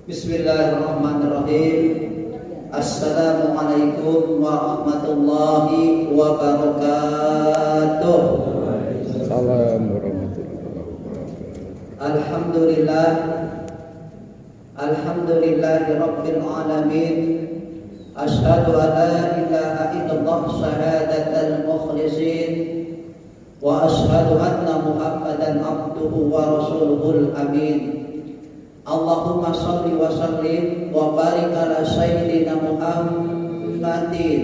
Bismillahirrahmanirrahim. Assalamualaikum warahmatullahi wabarakatuh. Assalamualaikum warahmatullahi wabarakatuh. Alhamdulillahi rabbil alamin. Asyhadu an la ilaha illallah syahadatal mukhlisin wa asyhadu anna Muhammadan abduhu wa rasuluhul amin. Allahumma salli wa sallim wa barik ala sayyidina Muhammadin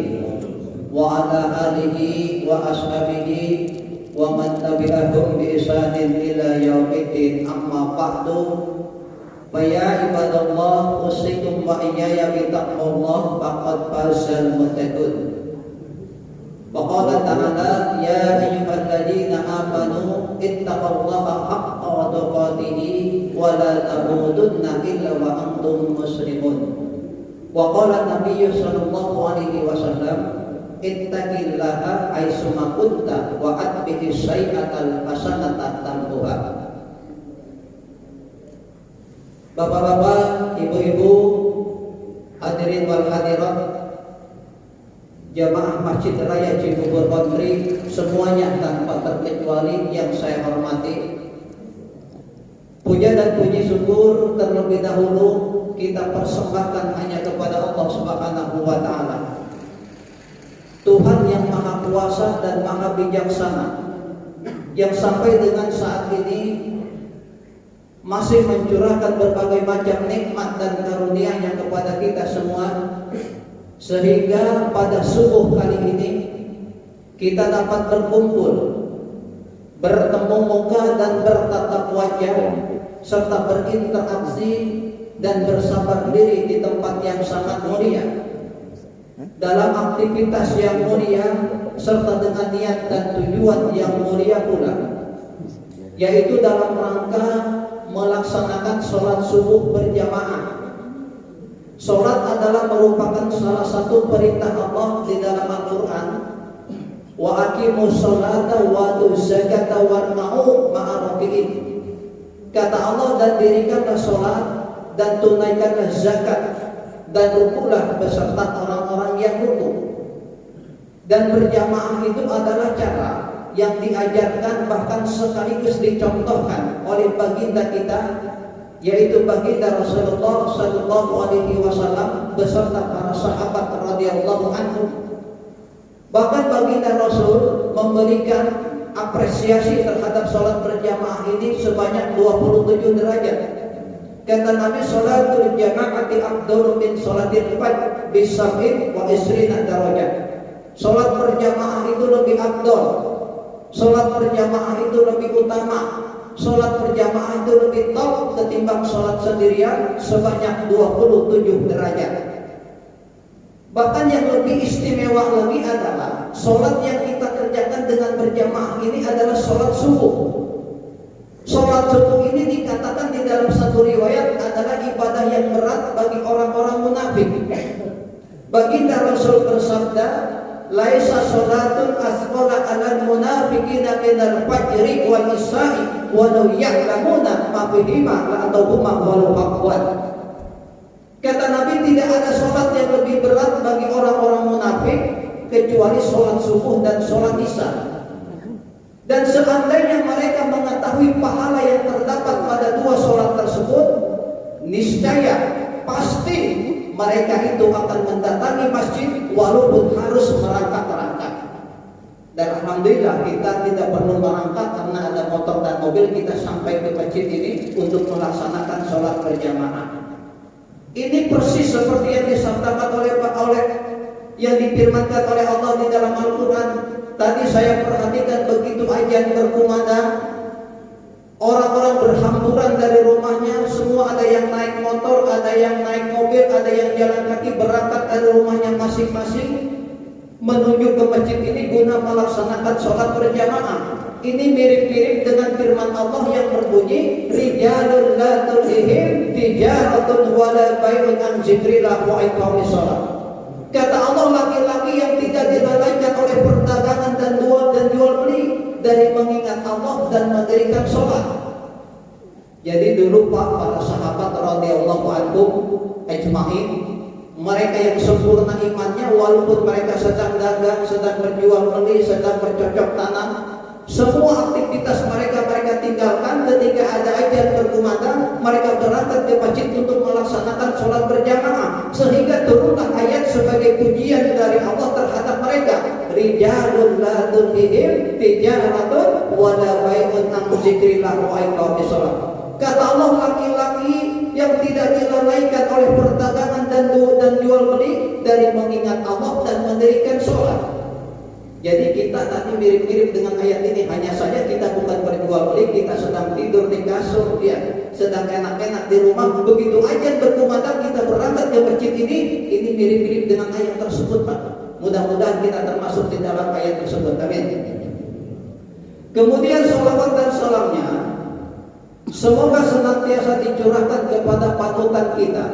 wa ala alihi wa ashabihi wa man tabi'ahum bi ihsanin ila yaumiddin. Amma ba'du. Fa ya ibadallah, usikum wa iyaya bi taqwallah faqad fazal muttaqun. Wa qala ta'ala ya ayyuhalladzina amanu ittaqullaha haqqa tuqatih wa la tamutunna illa wa antum muslimun. Wa qala Nabi sallallahu alaihi wasallam ittaqillaha aitsuma kunta wa atbi'i sayyi'atal hasanata tamhuha. Bapak-bapak, ibu-ibu, hadirin wal hadirat, jamaah Masjid Raya Cibubur Country semuanya tanpa terkecuali yang saya hormati. Puja dan puji syukur terlebih dahulu kita persembahkan hanya kepada Allah Subhanahu wa taala. Tuhan yang Maha Kuasa dan Maha Bijaksana, yang sampai dengan saat ini masih mencurahkan berbagai macam nikmat dan karunia-Nya kepada kita semua, sehingga pada subuh kali ini kita dapat berkumpul, bertemu muka dan bertatap wajah, serta berinteraksi dan bersabar diri di tempat yang sangat mulia, dalam aktivitas yang mulia, serta dengan niat dan tujuan yang mulia pula, yaitu dalam rangka melaksanakan sholat subuh berjamaah. Sholat adalah merupakan salah satu perintah Allah di dalam Al-Quran. Wa aqimus sholata wa atuz zakata warka'u ma'ar raki'in. Kata Allah, dan dirikanlah sholat dan tunaikanlah zakat dan rukulah beserta orang-orang yang ruku. Dan berjamaah itu adalah cara yang diajarkan, bahkan sekaligus dicontohkan oleh baginda kita, yaitu baginda Rasulullah sallallahu alaihi wasallam beserta para sahabat radhiyallahu anhum. Bahkan baginda Rasul memberikan apresiasi terhadap salat berjamaah ini sebanyak 27 derajat. Kata Nabi, salatul jama'ati afdalu min salatil fajr bi 27 derajat. Salat berjamaah itu lebih afdal, salat berjamaah itu lebih utama, salat berjamaah itu lebih top ketimbang salat sendirian sebanyak 27 derajat. Bahkan yang lebih istimewa lagi adalah salat yang kita kerjakan dengan berjamaah ini adalah salat subuh. Salat subuh ini dikatakan di dalam satu riwayat adalah ibadah yang berat bagi orang-orang munafik. Baginda Rasul bersabda, laisa sholatun asqala 'alal munafiqina minal fajri wal isya'i walau ya'lamuna ma fihima la atawhuma walau aqwan. Kata Nabi, tidak ada sholat yang lebih berat bagi orang-orang munafik kecuali sholat subuh dan sholat isya. Dan seandainya mereka mengetahui pahala yang terdapat pada dua sholat tersebut, niscaya pasti mereka itu akan mendatangi masjid walaupun harus merangkak-rangkak. Dan alhamdulillah kita tidak perlu merangkak karena ada motor dan mobil, kita sampai ke masjid ini untuk melaksanakan sholat berjamaah. Ini persis seperti yang disabdakan oleh yang difirmankan oleh Allah di dalam Al-Quran. Tadi saya perhatikan begitu azan berkumandang, orang-orang berhamburan dari rumahnya, semua ada yang naik motor, ada yang naik mobil, ada yang jalan kaki berangkat dari rumahnya masing-masing menuju ke masjid ini guna melaksanakan sholat berjamaah. Ini mirip-mirip dengan firman Allah yang berbunyi, rijalun la tulhihim tijaratun wala bai'un an dzikrillah wa iqamis shalah. Kata Allah, laki-laki yang tidak dilalaikan oleh perdagangan dan jual beli dari mengingat Allah dan mendirikan sholat. Jadi dulu Pak, para sahabat radhiyallahu anhum ajma'in. Mereka yang sempurna imannya walaupun mereka sedang dagang, sedang berjual beli, sedang bercocok tanam, semua aktivitas mereka tinggalkan. Ketika ada ajal berkumandang, mereka berangkat ke masjid untuk melaksanakan sholat berjamaah, sehingga turunlah ayat sebagai pujian dari Allah terhadap mereka. Rijalun la tulhihim tijaratun wa la bai'un an dzikrillah wa iqamis shalah. Kata Allah, laki-laki yang tidak dilalaikan oleh perdagangan dan jual beli dari mengingat Allah dan mendirikan sholat. Jadi kita tadi mirip-mirip dengan ayat ini, hanya saja kita bukan berjual beli, kita sedang tidur di kasur, ya, sedang enak-enak di rumah. Begitu aja berkumandang kita berangkat ke masjid ini mirip-mirip dengan ayat tersebut, Pak. Mudah-mudahan kita termasuk di dalam ayat tersebut. Amin. Kemudian sholawat dan salamnya semoga senantiasa dicurahkan kepada panutan kita,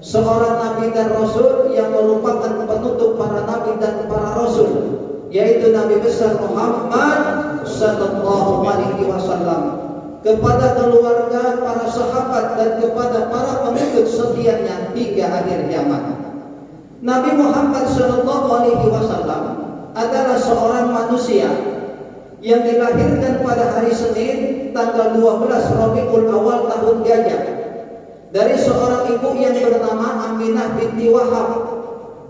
seorang nabi dan rasul yang merupakan penutup para nabi dan para rasul, yaitu Nabi besar Muhammad sallallahu alaihi wasallam, kepada keluarga, para sahabat, dan kepada para pengikut setianya hingga akhir zaman. Nabi Muhammad sallallahu alaihi wasallam adalah seorang manusia yang dilahirkan pada hari Senin tanggal 12 Rabiul Awal tahun Gajah dari seorang ibu yang bernama Aminah binti Wahab.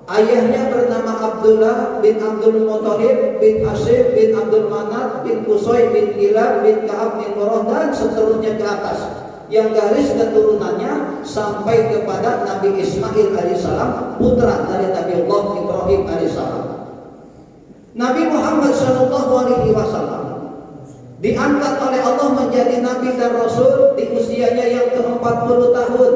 Ayahnya bernama Abdullah bin Abdul Muthalib bin Hashim bin Abdul Manaf bin Qusay bin Kilab bin Ka'ab bin Murrah dan seterusnya ke atas, yang garis keturunannya sampai kepada Nabi Ismail alaihissalam, putra dari Nabi Allah Ibrahim alaihissalam. Nabi Muhammad sallallahu alaihi wasallam diangkat oleh Allah menjadi nabi dan rasul di usianya yang ke-40 tahun.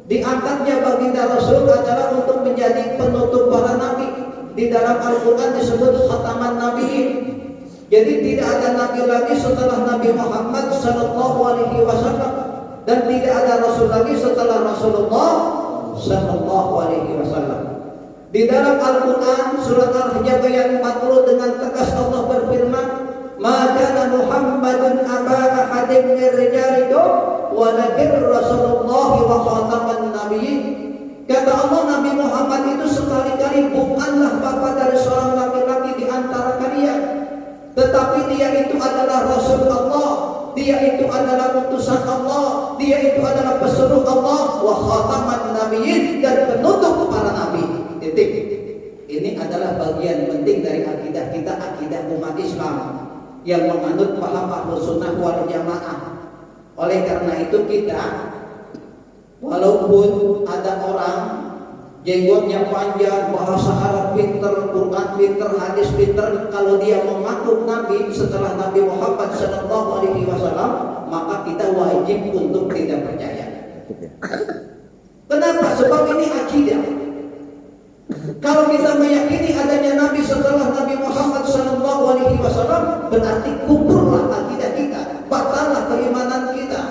Diangkatnya baginda Rasul adalah untuk menjadi penutup para nabi. Di dalam Al-Quran disebut khataman nabiin. Jadi tidak ada nabi lagi setelah Nabi Muhammad sallallahu alaihi wasallam, dan tidak ada rasul lagi setelah Rasulullah sallallahu alaihi wasallam. Di dalam Al-Quran surat Al-Hijr ayat 40 dengan tegas Allah berfirman, "Ma kana Muhammadun aba ahadin min rijalikum walakin Rasulullah wa khataman nabiyyin." Kata Allah, Nabi Muhammad itu sekali-kali bukanlah bapa dari seorang laki-laki di antara kalian, tetapi dia itu adalah Rasul Allah, dia itu adalah utusan Allah, dia itu adalah pesuruh Allah, wa khataman nabiyyin, dan penutup para nabi. Titik. Ini adalah bagian penting dari akidah kita, akidah umat Islam yang menganut paham Ahlus Sunnah wal Jamaah. Oleh karena itu kita, walaupun ada orang jenggotnya panjang, bahasa Arab pinter, Quran pinter, hadis pinter, kalau dia mengaku Nabi setelah Nabi Muhammad sallallahu alaihi wasallam, maka kita wajib untuk tidak percaya. Kenapa? Sebab ini akidah. Kalau kita meyakini adanya Nabi setelah Nabi Muhammad sallallahu alaihi wasallam, berarti kuburlah akidah kita, batallah keimanan kita.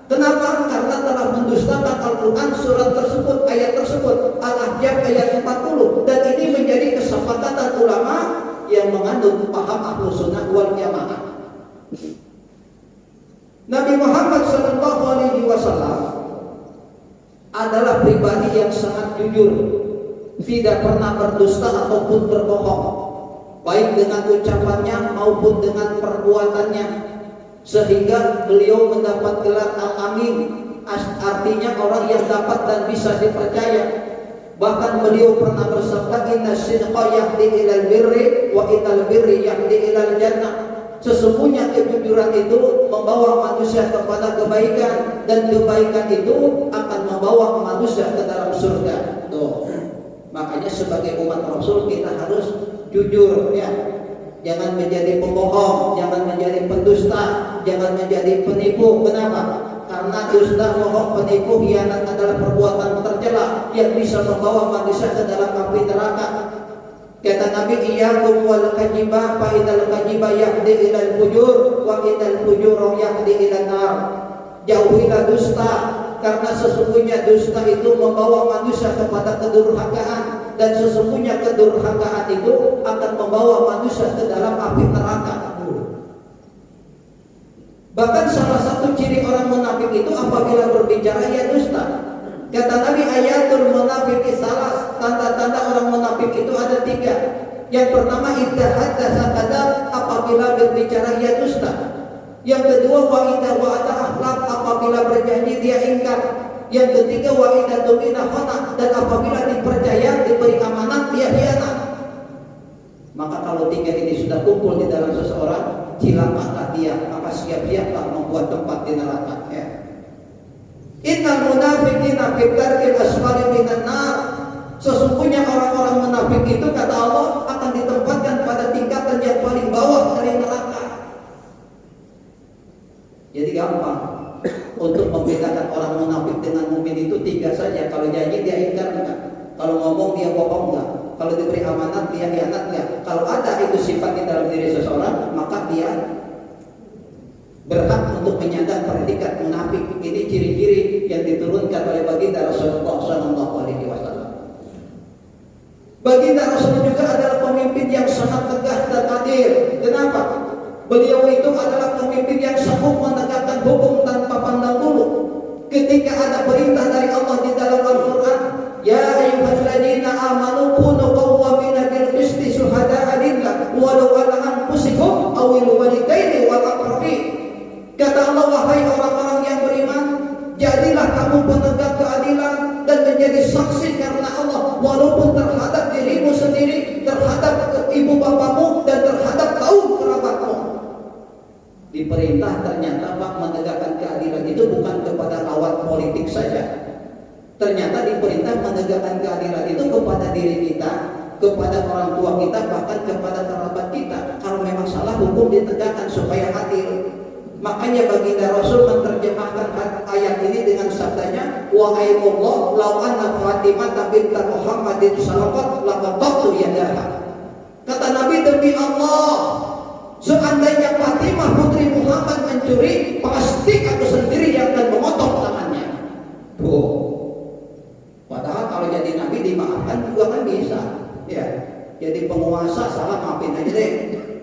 Kenapa? Karena telah mendustakan Al-Quran surat tersebut, ayat tersebut, Al-Ahzab ayat 40, dan ini menjadi kesepakatan ulama yang menganut paham Ahlus Sunnah wal Jamaah. Nabi Muhammad sallallahu alaihi wasallam adalah pribadi yang sangat jujur, tidak pernah berdusta ataupun berbohong, baik dengan ucapannya maupun dengan perbuatannya, sehingga beliau mendapat gelar Al-Amin, artinya orang yang dapat dan bisa dipercaya. Bahkan beliau pernah bersabda, "Inna sidqa yahdi ilal birri wa innal birri yahdi ilal jannah." Sesungguhnya kejujuran itu membawa manusia kepada kebaikan, dan kebaikan itu akan membawa manusia ke dalam surga. Tuh. Makanya sebagai umat Rasul kita harus jujur, ya. Jangan menjadi pembohong, jangan menjadi pendusta, jangan menjadi penipu. Kenapa? Karena dusta, bohong, penipu, khianat adalah perbuatan tercela yang bisa membawa manusia ke dalam api neraka. Kata Nabi, "Iyyakum wal kadhiba fa idal kadhiba yahdi ilal fujur wa idal fujur yahdi ilan nar." Jauhilah dusta, karena sesungguhnya dusta itu membawa manusia kepada kedurhakaan, dan sesungguhnya kedurhakaan itu akan membawa manusia ke dalam api neraka. Bahkan salah satu ciri orang munafik itu apabila berbicara ya dusta. Kata Nabi, ayatul munafiki salas, tanda-tanda orang munafik itu ada 3. Yang pertama, idza haddatsa kadzab, apabila berbicara ia dusta. Yang kedua, wa idza wa'ada akhlaq, apabila berjanji dia ingkar. Yang ketiga, wa idza tumina khana, dan apabila dipercaya, diberi amanat, dia khianat. Maka kalau 3 ini sudah kumpul di dalam seseorang, celakalah dia, maka siap-siaplah membuat tempat di neraka, ya. Innal munafiqina fi darkil asfali minan nar. Sesungguhnya orang-orang munafik itu, kata Allah, akan ditempatkan pada tingkatan yang paling bawah dari neraka. Jadi gampang untuk membedakan orang munafik dengan mukmin itu 3 saja. Kalau janji dia ingkar enggak, kalau ngomong dia bohong enggak, kalau diberi amanat dia khianat enggak. Kalau ada itu sifat di dalam diri seseorang, maka dia berhak untuk menyandang predikat munafik. Ini ciri-ciri yang diturunkan oleh baginda Rasulullah SAW. Baginda Rasul juga adalah pemimpin yang sangat tegas dan adil. Kenapa? Beliau itu adalah pemimpin yang sanggup menegakkan hukum tanpa pandang bulu. Ketika ada perintah dari Allah di dalam Al-Quran, ya ayyuhalladzina amanu kunu qawwamina bil qisti syuhada'a lillah walau ala anfusikum awil walidaini wal aqrabin. Kata Allah, wahai orang-orang yang beriman, jadilah kamu penegak keadilan dan menjadi saksi karena Allah, walaupun terhadap dirimu sendiri, terhadap ibu bapamu, dan terhadap kaum kerabatmu. Diperintah ternyata Pak menegakkan keadilan itu bukan kepada lawan politik saja. Ternyata diperintah menegakkan keadilan itu kepada diri kita, kepada orang tua kita, bahkan kepada kerabat kita. Kalau memang salah, hukum ditegakkan supaya adil. Makanya baginda Rasul menerjemahkan ayat ini dengan sabdanya, wa ayyullah law anna Fatimah binta Muhammadin salafat laqattu yadaha. Kata Nabi, demi Allah, seandainya Fatimah putri Muhammad mencuri, pasti aku sendiri yang akan memotong tangannya. Tuh. Padahal kalau jadi Nabi dimaafkan juga kan bisa, ya. Jadi penguasa salah, maafin aja deh.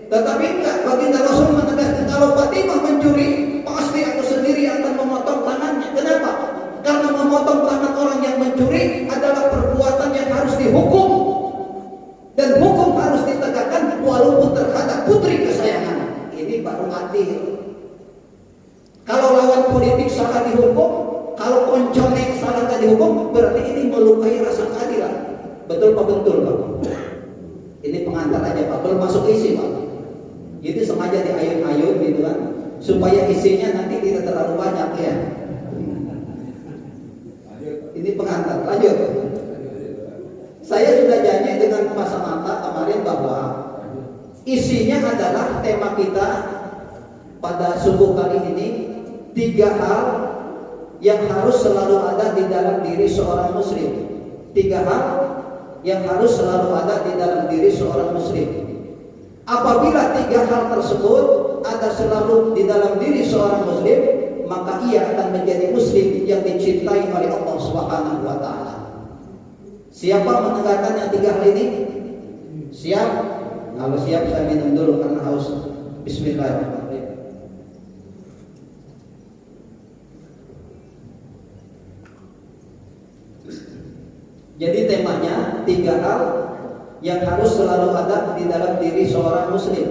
Tetapi enggak, baginda Rasul menegaskan, kalau Fatimah mencuri, pasti aku sendiri akan memotong tangannya. Kenapa? Karena memotong tangan orang yang mencuri adalah perbuatan yang harus dihukum, dan hukum harus ditegakkan walaupun terhadap putri kesayangan. Ini baru adil. Kalau lawan politik salah dihukum, kalau konconek salah nggak dihukum, berarti ini melukai rasa keadilan. Betul Pak? Betul Pak? Ini pengantar aja Pak, belum masuk isi Pak. Jadi sengaja diayun-ayun gitu kan, supaya isinya nanti tidak terlalu banyak, ya. Ini pengantar, lanjut. Saya sudah janji dengan Pak Samanta kemarin bahwa isinya adalah tema kita pada subuh kali ini, 3 hal yang harus selalu ada di dalam diri seorang muslim. 3 hal yang harus selalu ada di dalam diri seorang muslim. Apabila 3 hal tersebut ada selalu di dalam diri seorang muslim, maka ia akan menjadi muslim yang dicintai oleh Allah Subhanahu wa taala. Siapa menegakkan yang 3 hal ini? Siap? Kalau siap saya minum dulu karena haus. Bismillahirrahmanirrahim. Jadi temanya 3 hal yang harus selalu ada di dalam diri seorang muslim.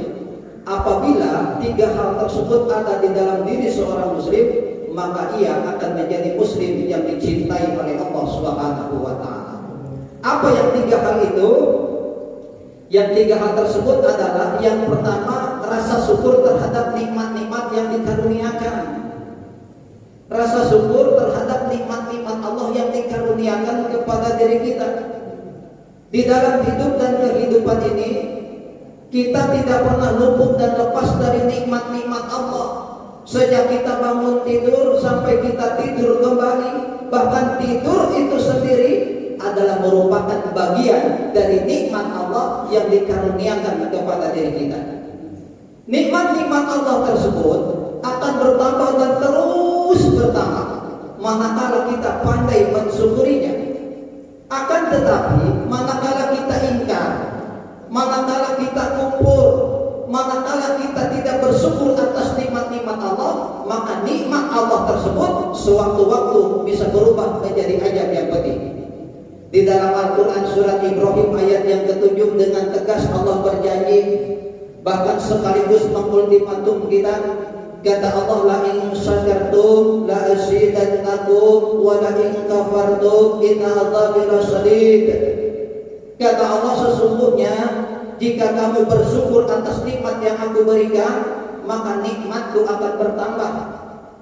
Apabila 3 hal tersebut ada di dalam diri seorang muslim, maka ia akan menjadi muslim yang dicintai oleh Allah Subhanahu wa taala. Apa yang 3 hal itu? Yang 3 hal tersebut adalah, yang pertama, rasa syukur terhadap nikmat-nikmat yang dikaruniakan. Rasa syukur terhadap nikmat-nikmat Allah yang dikaruniakan kepada diri kita. Di dalam hidup dan kehidupan ini, kita tidak pernah luput dan lepas dari nikmat-nikmat Allah. Sejak kita bangun tidur sampai kita tidur kembali, bahkan tidur itu sendiri adalah merupakan bagian dari nikmat Allah yang dikaruniakan kepada diri kita. Nikmat-nikmat Allah tersebut akan bertambah dan terus bertambah manakala kita pandai mensyukurinya. Akan tetapi manakala kita ingkar, manakala kita kumpul, manakala kita tidak bersyukur atas nikmat-nikmat Allah, maka nikmat Allah tersebut sewaktu-waktu bisa berubah menjadi ajab yang pedih. Di dalam Al-Quran surat Ibrahim ayat yang ke-7 dengan tegas Allah berjanji, bahkan sekaligus mengultimatum kita. Kata Allah, la in syakartum la azidannakum wa la in kafartum inna adzabi lasyadid. Kata Allah, sesungguhnya jika kamu bersyukur atas nikmat yang aku berikan, maka nikmatku akan bertambah.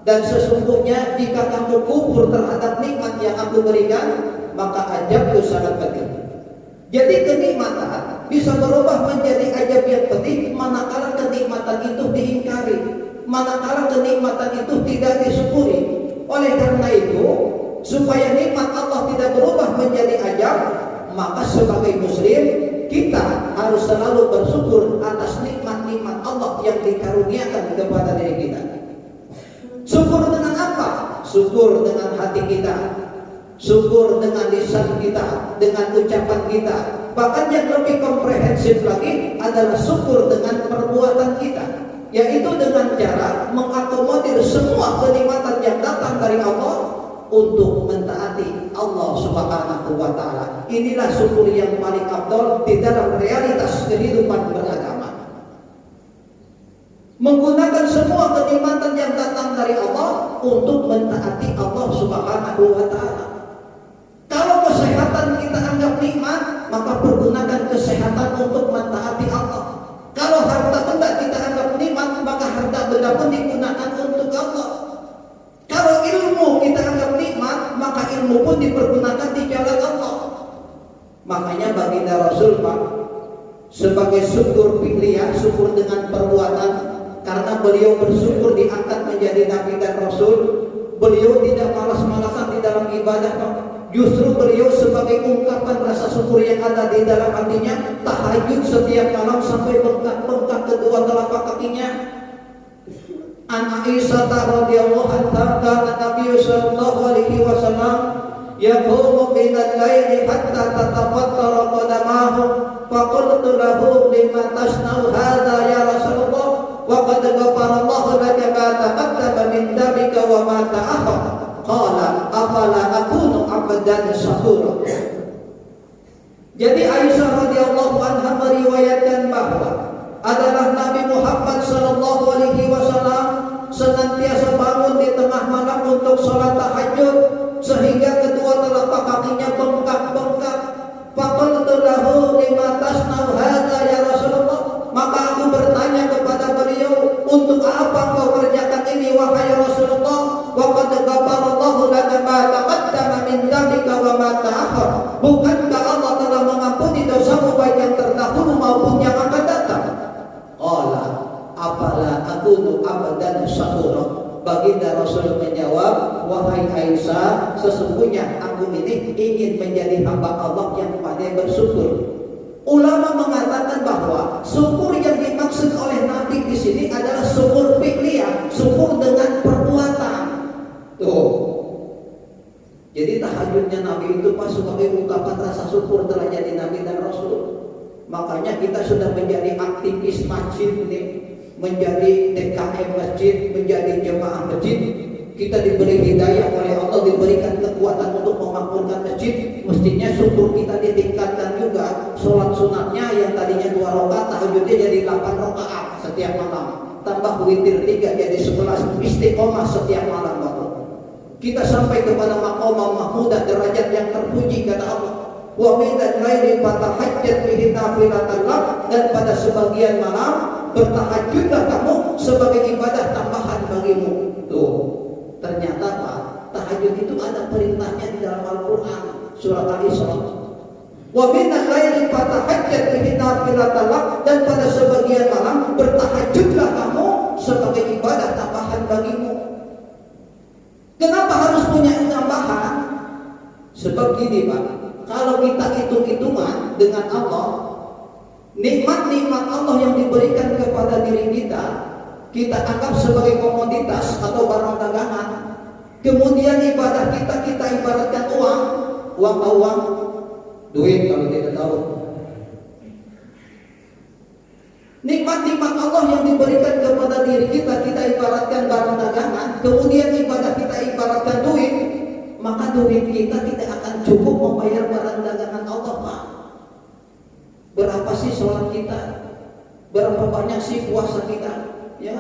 Dan sesungguhnya jika kamu kufur terhadap nikmat yang aku berikan, maka ajabku sangat pedih. Jadi kenikmatan bisa berubah menjadi ajab yang pedih manakala kenikmatan itu diingkari, manakala kenikmatan itu tidak disyukuri. Oleh karena itu, supaya nikmat Allah tidak berubah menjadi ajab, maka sebagai muslim kita harus selalu bersyukur atas nikmat-nikmat Allah yang dikaruniakan kepada diri kita. Syukur dengan apa? Syukur dengan hati kita, syukur dengan lisan kita, dengan ucapan kita. Bahkan yang lebih komprehensif lagi adalah syukur dengan perbuatan kita, yaitu dengan cara mengakomodir semua kenikmatan yang datang dari Allah untuk mentaati Allah Subhanahu wa Ta'ala. Inilah syukur yang paling afdal di dalam realitas kehidupan beragama. Menggunakan semua kenikmatan yang datang dari Allah untuk mentaati Allah Subhanahu wa Ta'ala. Kalau kesehatan kita anggap nikmat, maka pergunakan kesehatan untuk mentaati Allah. Kalau harta benda kita anggap nikmat, maka harta benda pun digunakan untuk Allah. Kalau ilmu kita anggap nikmat, maka ilmu pun dipergunakan di jalan Allah. Makanya baginda Rasul, Pak, sebagai syukur fi'liyah, syukur dengan perbuatan, karena beliau bersyukur diangkat menjadi Nabi dan Rasul. Beliau tidak malas-malasan di dalam ibadah, Pak. Justru beliau sebagai ungkapan rasa syukur yang ada di dalam hatinya, tahajud setiap malam sampai bengkak-bengkak kedua telapak kakinya. An Aisyah radhiyallahu anha, kana Nabi sallallahu alaihi wasallam yaqumu min al-laili hatta tatafattara qadamahu, faqultu lahu lima tasna'u hadha ya Rasulullah wa qad ghafara Allahu laka ma taqaddama min dhanbika wa ma ta'akhkhar. Qala afala akunu abdan syakura. Jadi Aisyah radhiyallahu anha meriwayatkan bahwa adalah Nabi Muhammad sallallahu alaihi wasallam senantiasa bangun di tengah malam untuk sholat tahajud sehingga kedua telapak kakinya bengkak-bengkak. Faqultu lahu lima tasna'u hadza ya Rasulullah, maka aku bertanya kepada beliau, untuk apa engkau kerjakan ini wahai Rasulullah? Wa qad ghafarallahu laka ma taqaddama min dhanbika wa ma ta'akhkhar. Bukankah Allah telah mengampuni dosamu baik yang terdahulu maupun yang akan datang? Qala afala akunu abdan syakura. Baginda Rasul menjawab, wahai Aisyah, sesungguhnya aku ini ingin menjadi hamba Allah yang pandai bersyukur. Ulama mengatakan bahwa syukur yang dimaksud oleh Nabi di sini adalah syukur fi'liyah, syukur dengan perbuatan. Tuh. Jadi tahajudnya Nabi itu pas sebagai ungkapan rasa syukur telah jadi Nabi dan Rasul. Makanya kita sudah menjadi aktivis masjid nih, menjadi DKM masjid, menjadi jemaah masjid. Kita diberi hidayah oleh Allah, diberikan kekuatan untuk memakmurkan masjid. Mestinya syukur kita ditingkatkan juga. Sholat sunatnya yang tadinya 2 rakaat, tahajudnya jadi 8 rakaat setiap malam. Tambah witir 3 jadi 11. Istiqomah setiap malam, Bapak. Kita sampai kepada maqamah mahmudah, derajat yang terpuji, kata Allah. Wa min al-laili fatahajjat bihi nafilatan lak, dan pada sebagian malam bertahajudlah kamu sebagai ibadah tambahan bagimu. Tuh, ternyata Pak, tahajud itu ada perintahnya di dalam Al-Quran surat Al-Isra. Wa min al-laili fatahajjat bihi nafilatan lak, dan pada sebagian malam bertahajudlah kamu sebagai ibadah tambahan bagimu. Kenapa harus punya tambahan? Sebab gini Pak, kalau kita hitung-hitungan dengan Allah, nikmat-nikmat Allah yang diberikan kepada diri kita, kita anggap sebagai komoditas atau barang dagangan. Kemudian ibadah kita ibaratkan uang, duit kalau tidak tahu. Nikmat-nikmat nikmat Allah yang diberikan kepada diri kita, kita ibaratkan barang dagangan, kemudian ibadah kita ibaratkan duit, maka duit kita tidak akan cukup membayar barang dagangan Allah, Pak. Berapa sih sholat kita? Berapa banyak sih puasa kita? Ya,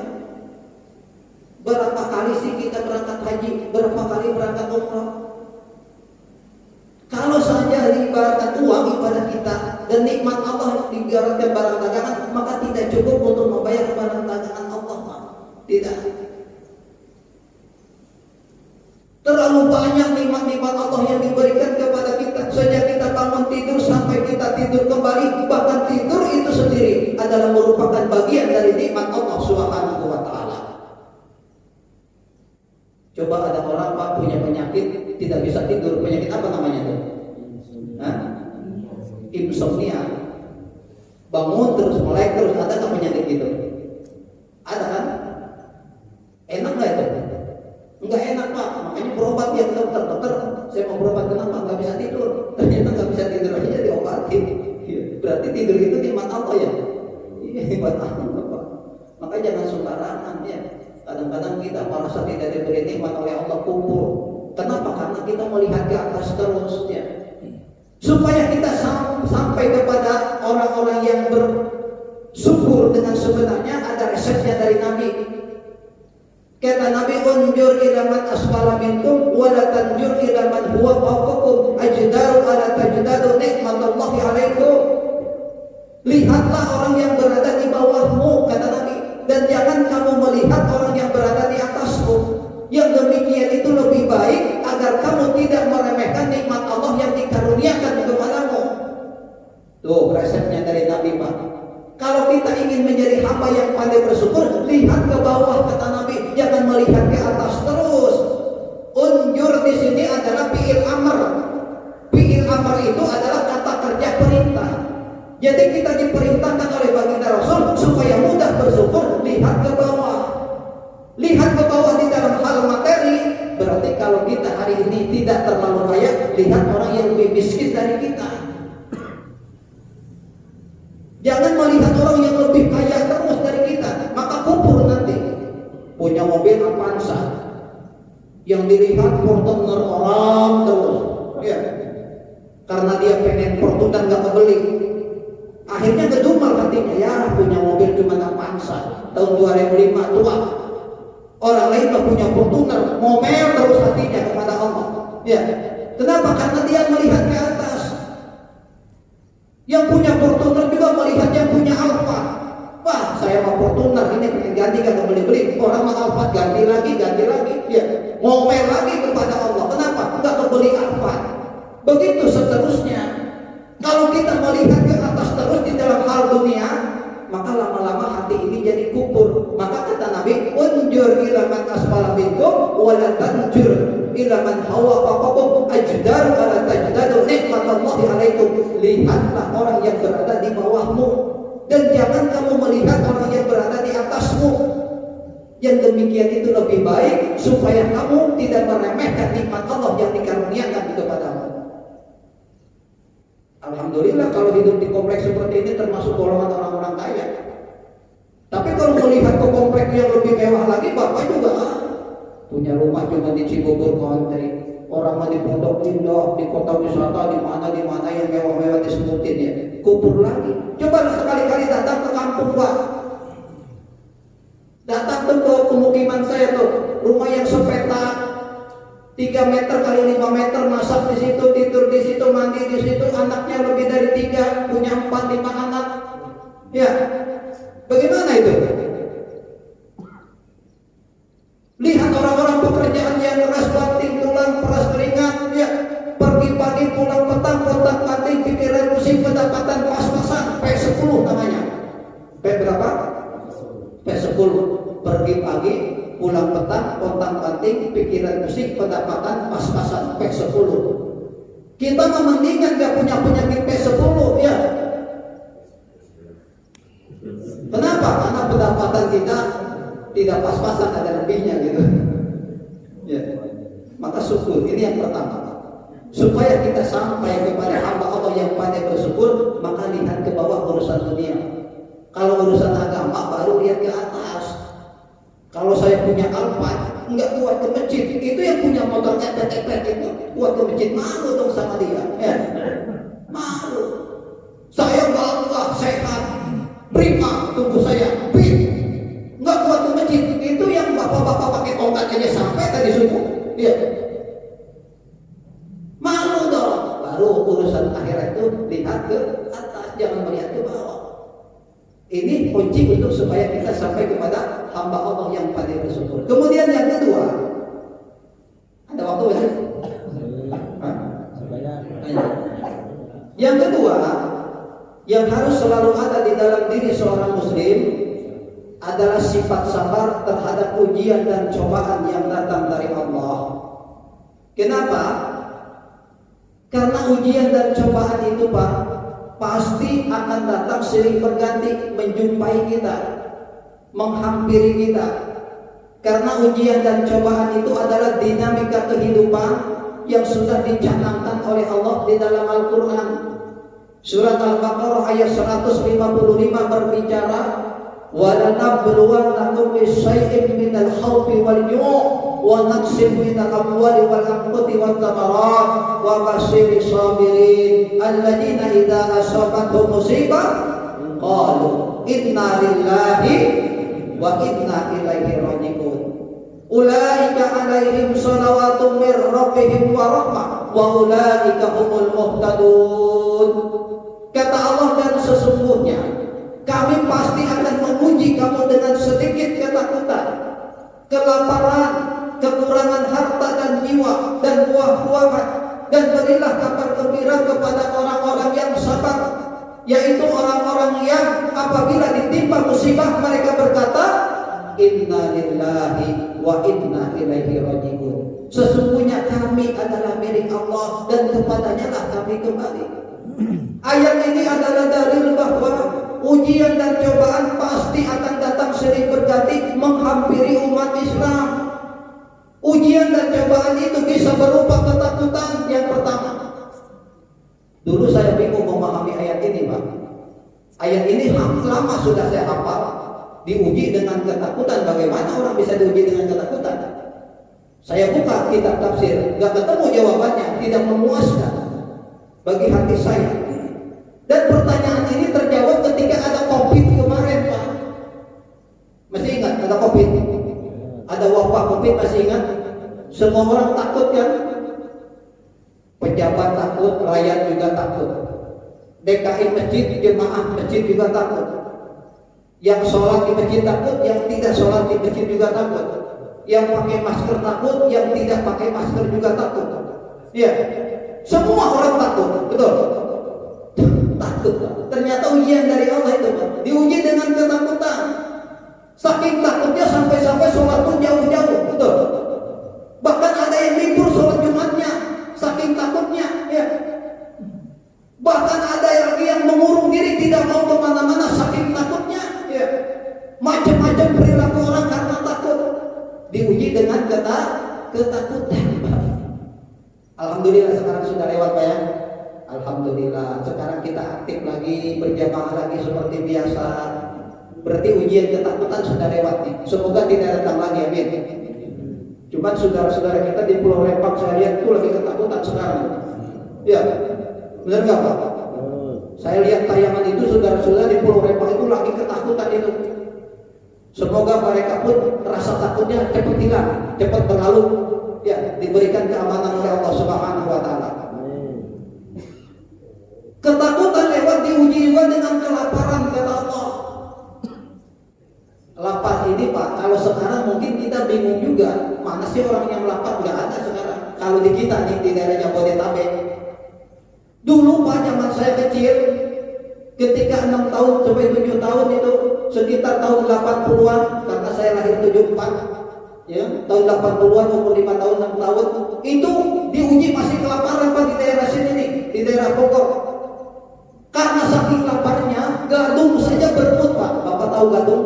berapa kali sih kita berangkat haji? Berapa kali berangkat umrah? Kalau saja diibaratkan uang ibadah kita dan nikmat Allah diibaratkan barang dagangan, maka tidak cukup untuk membayar barang dagangan Allah, Pak. Tidak. Terlalu banyak nikmat-nikmat Allah yang diberikan kepada kita. Sejak kita bangun tidur sampai kita tidur kembali, bahkan tidur itu sendiri adalah merupakan bagian dari nikmat Allah Subhanahu wa taala. Coba ada orang, Pak, punya penyakit tidak bisa tidur. Penyakit apa namanya tuh? Hah? Insomnia. Bangun terus melek terus. Ada nggak penyakit gitu? Ada kan? Enak nggak itu? Enggak enak, Pak. Makanya berobat ya dokter. Dokter, saya mau berobat, kenapa? Nggak bisa tidur. Ternyata nggak bisa tidur aja diobatin. Berarti tidur itu nikmat Allah ya? Iya, nikmat Allah, Pak. Makanya jangan sembarangan ya. Kadang-kadang kita merasa tidak diberi nikmat oleh Allah, kufur. Kenapa? Karena kita melihat ke atas terus ya. Supaya kita sampai kepada orang-orang yang bersyukur dengan sebenarnya, ada resepnya dari Nabi. Kata Nabi, unjur ila man asfala minkum wa la tanjur ila man huwa fawqakum ajdaru ala tajdadu nikmatallahi alaikum. Lihatlah orang yang berada di bawahmu, kata Nabi, dan jangan kamu melihat orang yang berada di atasmu. Yang demikian itu lebih baik agar kamu tidak meremehkan nikmat Allah yang dikaruniakan kepadamu. Tuh resepnya dari Nabi, Pak. Kalau kita ingin menjadi hamba yang pandai bersyukur, lihat ke bawah, kata Nabi, jangan melihat ke atas terus. Unjur di sini adalah fi'il amr. Fi'il amr itu adalah kata kerja perintah. Jadi kita diperintahkan oleh baginda Rasul supaya mudah bersyukur, lihat ke bawah. Lihat ke bawah di dalam hal materi. Berarti kalau kita hari ini tidak terlalu kaya, lihat orang yang lebih miskin dari kita. Jangan melihat orang yang lebih kaya terus dari kita, maka kufur nanti. Punya mobil Avanza, yang dilihat Fortuner orang terus, ya, karena dia pengen Fortuner nggak kebeli. Akhirnya ngedumel hatinya, ya punya mobil cuma Avanza tahun 2005 tua. Orang lain nggak punya Fortuner, ngomel terus hatinya kepada Allah. Ya, kenapa? Karena dia melihat ke atas. Yang punya Fortuner juga melihat yang punya Alfa. Wah, saya mau Fortuner ini pengen ganti, gak beli-beli. Orang mau Alfa ganti lagi. Ya, ngomel lagi kepada Allah. Kenapa? Nggak kebeli Alfa. Begitu seterusnya. Kalau kita melihat ke atas terus di dalam hal dunia, maka lama-lama hati ini jadi kufur. Maka kata Nabi, unjur ila man asfala minkum wa la tanjur ila man hawa fawqakum ajdaru ala tajdadu nikmatallahi alaikum. Lihatlah orang yang berada di bawahmu dan jangan kamu melihat orang yang berada di atasmu. Yang demikian itu lebih baik supaya kamu tidak meremehkan nikmat Allah yang dikaruniakan kepadamu. Alhamdulillah kalau hidup di kompleks seperti ini termasuk golongan orang-orang kaya. Tapi kalau melihat ke kompleks yang lebih mewah lagi, Bapak juga punya rumah cuma di Cibubur Country, orang mah di Pondok Indah, di kota wisata, di mana yang mewah-mewah disebutin ya, kubur lagi. Coba sekali-kali datang ke kampung, Pak. Datang tuh ke pemukiman saya tuh, rumah yang sepetak 3 meter kali 5 meter, masak di situ, tidur di situ, mandi di situ, anaknya lebih dari 3, punya 4-5 anak. Ya, bagaimana itu? Lihat orang-orang pekerjaan yang keras, banting tulang, peras keringat, ya, pergi pagi pulang petang, kotak kating, pikiran pusing, pendapatan pas-pasan, P10 namanya. P berapa? P10. Pergi pagi, pulang petang, kontang-kanting, pikiran musik, pendapatan pas-pasan, P10. Kita mendingan gak punya penyakit P10 ya. Kenapa? Karena pendapatan kita tidak pas-pasan, ada lebihnya gitu ya. Maka syukur, ini yang pertama. Supaya kita sampai kepada hamba Allah yang pandai bersyukur, maka lihat ke bawah urusan dunia. Kalau urusan agama baru lihat ke atas. Kalau saya punya Alphard, nggak kuat ke masjid. Itu yang punya motor epek-epek itu kuat ke masjid, malu dong sama dia. Ya. Malu. Saya bangga, sehat, prima tubuh saya, fit, nggak kuat ke masjid. Itu yang bapak-bapak pakai tongkat aja sampai tadi subuh. Ya. Malu dong. Baru urusan akhirat itu lihat ke atas, jangan melihat ke bawah. Ini kunci untuk supaya kita sampai kepada hamba Allah yang paling bersyukur. Kemudian yang kedua, ada waktu ya? Yang kedua, yang harus selalu ada di dalam diri seorang muslim adalah sifat sabar terhadap ujian dan cobaan yang datang dari Allah. Kenapa? Karena ujian dan cobaan itu Pak, pasti akan datang silih berganti menjumpai kita, menghampiri kita. Karena ujian dan cobaan itu adalah dinamika kehidupan yang sudah dicanangkan oleh Allah di dalam Al-Quran. Surat Al-Baqarah ayat 155 berbicara, وَلَنَبْلُوَنَّكُمْ بِشَيْءٍ مِنَ الْخَوْفِ وَالْجُوعِ وَنَقْصٍ مِنَ الْأَمْوَالِ وَالْأَنفُسِ وَالثَّمَرَاتِ وَبَشِّرِ الصَّابِرِينَ الَّذِينَ إِذَا أَصَابَتْهُمْ مُصِيبَةٌ قَالُوا إِنَّا لِلَّهِ وَإِنَّا إِلَيْهِ رَاجِعُونَ أُولَئِكَ عَلَيْهِمْ صَلَوَاتٌ مِّن رَّبِّهِمْ وَرَحْمَةٌ وَأُولَئِكَ هُمُ الْمُهْتَدُونَ. Kata Allah, dan sesungguhnya kami pasti akan menguji kamu dengan sedikit ketakutan, kelaparan, kekurangan harta dan jiwa, dan buah-buahan. Dan berilah kabar gembira kepada orang-orang yang sabar, yaitu orang-orang yang apabila ditimpa musibah mereka berkata, Inna lillahi wa inna ilaihi raji'un. Sesungguhnya kami adalah milik Allah dan kepadanya lah kami kembali. Ayat ini adalah dalil bahwa ujian dan cobaan pasti akan datang silih berganti menghampiri umat Islam. Ujian dan cobaan itu bisa berupa ketakutan yang pertama. Dulu saya bingung memahami ayat ini, Pak. Ayat ini lama sudah saya hafal. Diuji dengan ketakutan. Bagaimana orang bisa diuji dengan ketakutan? Saya buka kitab tafsir, gak ketemu jawabannya, tidak memuaskan bagi hati saya. Dan pertanyaan ini terjawab ketika ada COVID kemarin, Pak. Masih ingat ada COVID? Ada wabah COVID, masih ingat? Semua orang takut kan? Pejabat takut, rakyat juga takut. DKI masjid, jemaah masjid juga takut. Yang sholat di masjid takut, yang tidak sholat di masjid juga takut. Yang pakai masker takut, yang tidak pakai masker juga takut. Ya, semua orang takut, betul? Takut. Ternyata ujian dari Allah itu, Pak. Diuji dengan ketakutan. Saking takutnya sampai-sampai sholat pun jauh-jauh, betul? Bahkan ada yang libur sholat Jumatnya, saking takutnya, ya. Bahkan ada yang mengurung diri tidak mau kemana-mana saking takutnya, ya. Macam-macam perilaku orang karena takut. Diuji dengan ketakutan, Pak. Alhamdulillah sekarang sudah lewat, Pak ya. Alhamdulillah sekarang kita aktif lagi, berjamaah lagi seperti biasa. Berarti ujian ketakutan sudah lewat nih. Semoga tidak datang lagi, amin. Cuman saudara-saudara kita di Pulau Rempang saya lihat itu lagi ketakutan sekarang. Ya, benar nggak Pak? Saya lihat tayangan itu saudara-saudara di Pulau Rempang itu lagi ketakutan itu. Semoga mereka pun rasa takutnya cepat hilang, cepat berlalu. Ya, diberikan keamanan oleh Allah Subhanahu wa taala. Ketakutan lewat diuji juga dengan kelaparan, kata Allah. Lapar ini Pak, kalau sekarang mungkin kita bingung juga, mana sih orang yang lapar? Nggak ada sekarang. Kalau di kita nih di daerah Jabodetabek. Dulu Pak, zaman saya kecil, ketika 6 tahun sampai 7 tahun itu sekitar tahun 80-an, karena saya lahir 74, ya, tahun 80-an umur 5 tahun 6 tahun, itu diuji masih kelaparan Pak di daerah sini nih, di daerah Bogor. Karena saking laparnya, gadung saja berebut Pak. Bapak tahu gadung?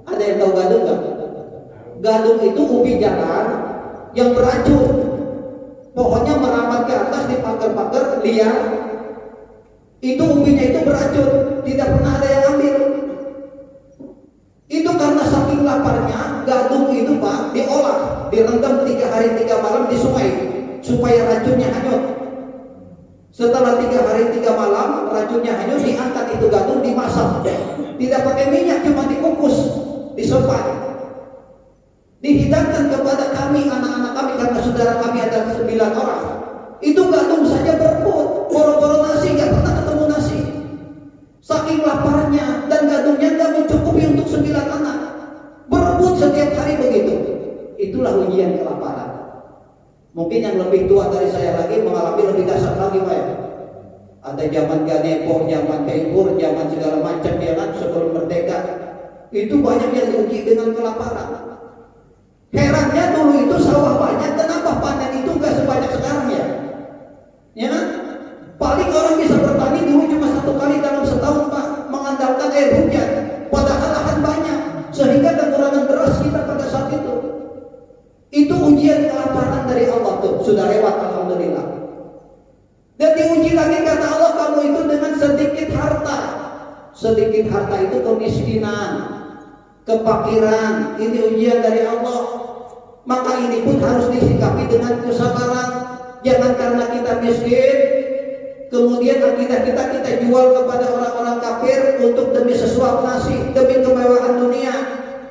Ada yang tahu gadung nggak? Gadung itu ubi jalar yang beracun. Pohonnya merambat ke atas di pagar-pagar liar. Itu ubinya itu beracun, tidak pernah ada yang ambil. laparnya, gadung itu Pak diolah, direndam 3 hari 3 malam di sungai supaya racunnya hanyut. Setelah 3 hari 3 malam racunnya hanyut, diangkat itu gadung, dimasak. Tidak pakai minyak, cuma dikukus, disepat. Dihidangkan kepada kami, anak-anak kami, karena saudara kami ada 9 orang. Itu gadung saja berebut, boro-boro nasi, nggak pernah ketemu nasi. Saking laparnya, dan gadungnya nggak mencukupi untuk 9 anak. Berebut setiap hari begitu. Itulah ujian kelaparan. Mungkin yang lebih tua dari saya lagi mengalami lebih dasar lagi Pak. Ada zaman Ganepo, zaman Tempur, zaman segala macam ya kan, sebelum merdeka. Itu banyak yang diuji dengan kelaparan. Herannya dulu itu sawah banyak, kenapa panen itu nggak sebanyak sekarang ya? Ya kan? Paling orang bisa bertani dulu cuma 1 kali dalam setahun Pak, mengandalkan air hujan. Padahal lahan banyak, sehingga kekurangan beras kita pada saat itu. Itu ujian kelaparan dari Allah tuh, sudah lewat alhamdulillah. Dan diuji lagi kata Allah, kamu itu dengan sedikit harta. Sedikit harta itu kemiskinan, kefakiran. Ini ujian dari Allah. Maka ini pun harus disikapi dengan kesabaran. Jangan karena kita miskin, kemudian akidah kita jual kepada orang-orang kafir untuk demi sesuap nasi, demi kemewahan dunia.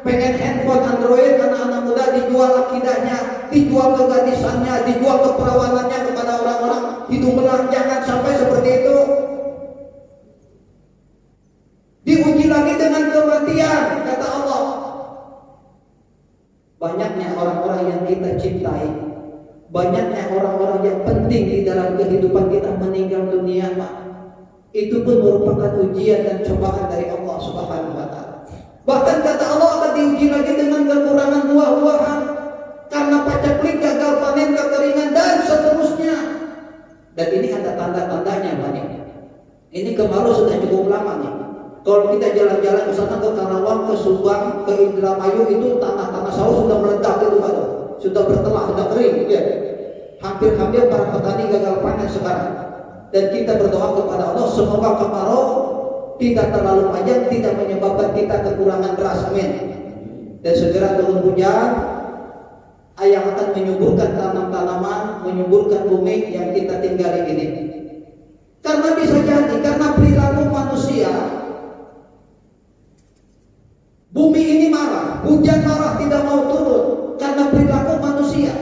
Pengen handphone Android, anak-anak muda dijual akidahnya, dijual kegadisannya, dijual keperawanannya kepada orang-orang hidung belang. Jangan sampai seperti itu. Diuji lagi dengan kematian, kata Allah. Banyaknya orang-orang yang kita cintai, banyaknya orang-orang yang penting di dalam kehidupan kita meninggal dunia, Pak. Itu pun merupakan ujian dan cobaan dari Allah Subhanahu wa Ta'ala. Bahkan kata Allah akan diuji lagi dengan kekurangan buah-buahan, karena pacaklik, gagal panen, kekeringan, dan seterusnya. Dan ini ada tanda-tandanya Pak. Ini kemarau sudah cukup lama nih. Kalau kita jalan-jalan ke sana, ke Karawang, ke Subang, ke Indramayu, itu tanah-tanah sawah sudah meledak itu Pak. Sudah bertelah, sudah kering ya. Hampir-hampir para petani gagal panen sekarang. Dan kita berdoa kepada Allah semoga kemarau tidak terlalu panjang, tidak menyebabkan kita kekurangan beras, amin. Dan segera turun hujan yang akan menyuburkan tanam-tanaman, menyuburkan bumi yang kita tinggali ini. Karena bisa jadi, karena perilaku manusia, bumi ini marah, hujan marah tidak mau turun karena perilaku manusia.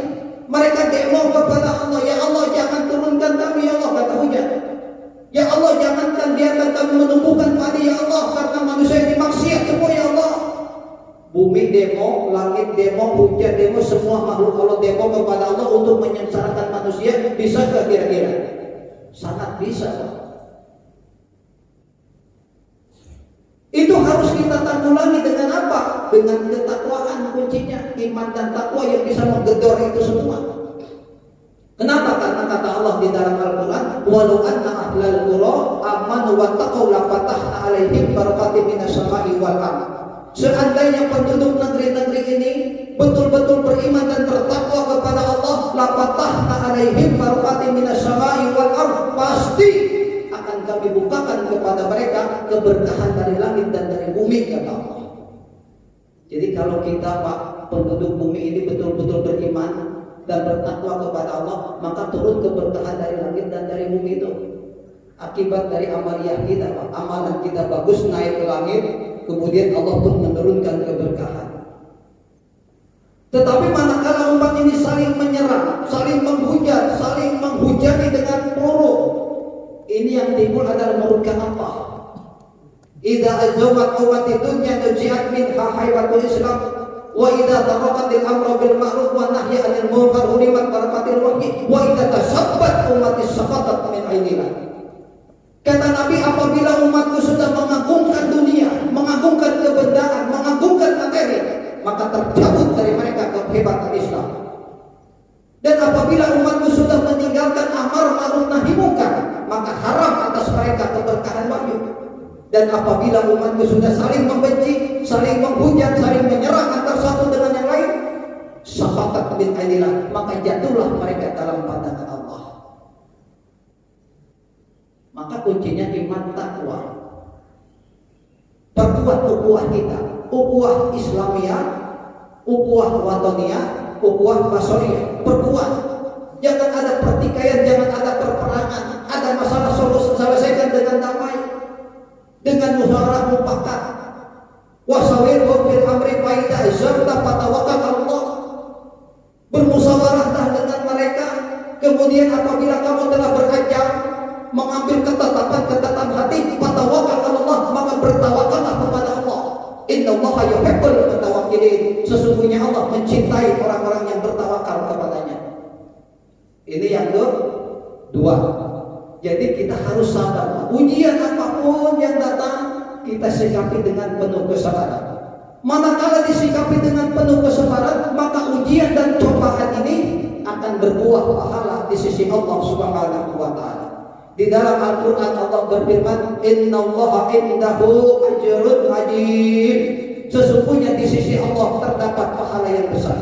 Mereka demo kepada Allah, ya Allah jangan turunkan kami ya Allah, kata hujan. Ya Allah jangankan biarkan kami menumbuhkan padi ya Allah, karena manusia ini maksiat semua ya Allah. Bumi demo, langit demo, hujan demo, semua makhluk Allah demo kepada Allah untuk menyengsarakan manusia. Bisa gak kira-kira? Sangat bisa. Itu harus kita tanggulangi dengan apa? Dengan ketakwaan kuncinya, iman dan takwa yang bisa menggedor itu semua. Kenapa? Karena kata Allah di dalam Al-Quran, walau anna ahlal qura amanu wa taqaw la fatahna alaihim barakatim minas sama'i wal ardh. Seandainya penduduk negeri-negeri ini betul-betul beriman dan bertakwa kepada Allah, la fatahna alaihim barakatim minas sama'i wal ardh, pasti akan kami bukakan kepada mereka keberkahan dari langit dan dari bumi, kata Allah. Jadi kalau kita Pak, penduduk bumi ini betul-betul beriman dan bertakwa kepada Allah, maka turun keberkahan dari langit dan dari bumi itu. Akibat dari amaliyah kita, Pak. Amalan kita bagus naik ke langit, kemudian Allah pun menurunkan keberkahan. Tetapi manakala umat ini saling menyerang, saling menghujat, saling menghujani dengan peluru, ini yang timbul adalah murka Allah. Idza azawat umat dunya nujiat min haibatul Islam, wa idza taraqatil amru bil ma'ruf wa nahyi 'anil munkar hulimat barakatil wahyi, wa idza tasabbat umatis saqatat min ainillah. Kata Nabi, apabila umatku sudah mengagungkan dunia, mengagungkan kebendaan, mengagungkan materi, maka tercabut dari mereka kehebatan Islam. Dan apabila umatku sudah meninggalkan amar ma'ruf nahi munkar, maka haram atas mereka keberkahan wahyu. Dan apabila umatku sudah saling membenci, saling menghujat, saling menyerang antara satu dengan yang lain, saqatat min ainillah, maka jatuhlah mereka dalam pandangan Allah. Maka kuncinya iman takwa. Perkuat ukhuwah kita, ukhuwah Islamiyah, ukhuwah watoniyah, ukhuwah basariyah. Berbuat. Jangan ada pertikaian, jangan ada perperangan. Ada masalah selesaikan dengan damai, dengan musyawarah mufakat. Wasawirhum fil amri fa idza azamta fatawakkal 'ala Allah. Bermusyawarahlah dengan mereka. Kemudian apabila kamu telah berazam mengambil ketetapan hati, fatawakkal 'ala Allah, maka bertawakallah kepada Allah. Innallaha yuhibbul mutawakkilin. Sesungguhnya Allah mencintai orang-orang yang bertawakal kepadanya. Ini yang kedua. Jadi kita harus sabar. Ujian apapun yang datang, kita sikapi dengan penuh kesabaran. Manakala disikapi dengan penuh kesabaran, maka ujian dan cobaan ini akan berbuah pahala di sisi Allah Subhanahu wa taala. Di dalam Al-Qur'an Allah berfirman, "Innallaha indahu ajrun azim." Sesungguhnya di sisi Allah terdapat pahala yang besar.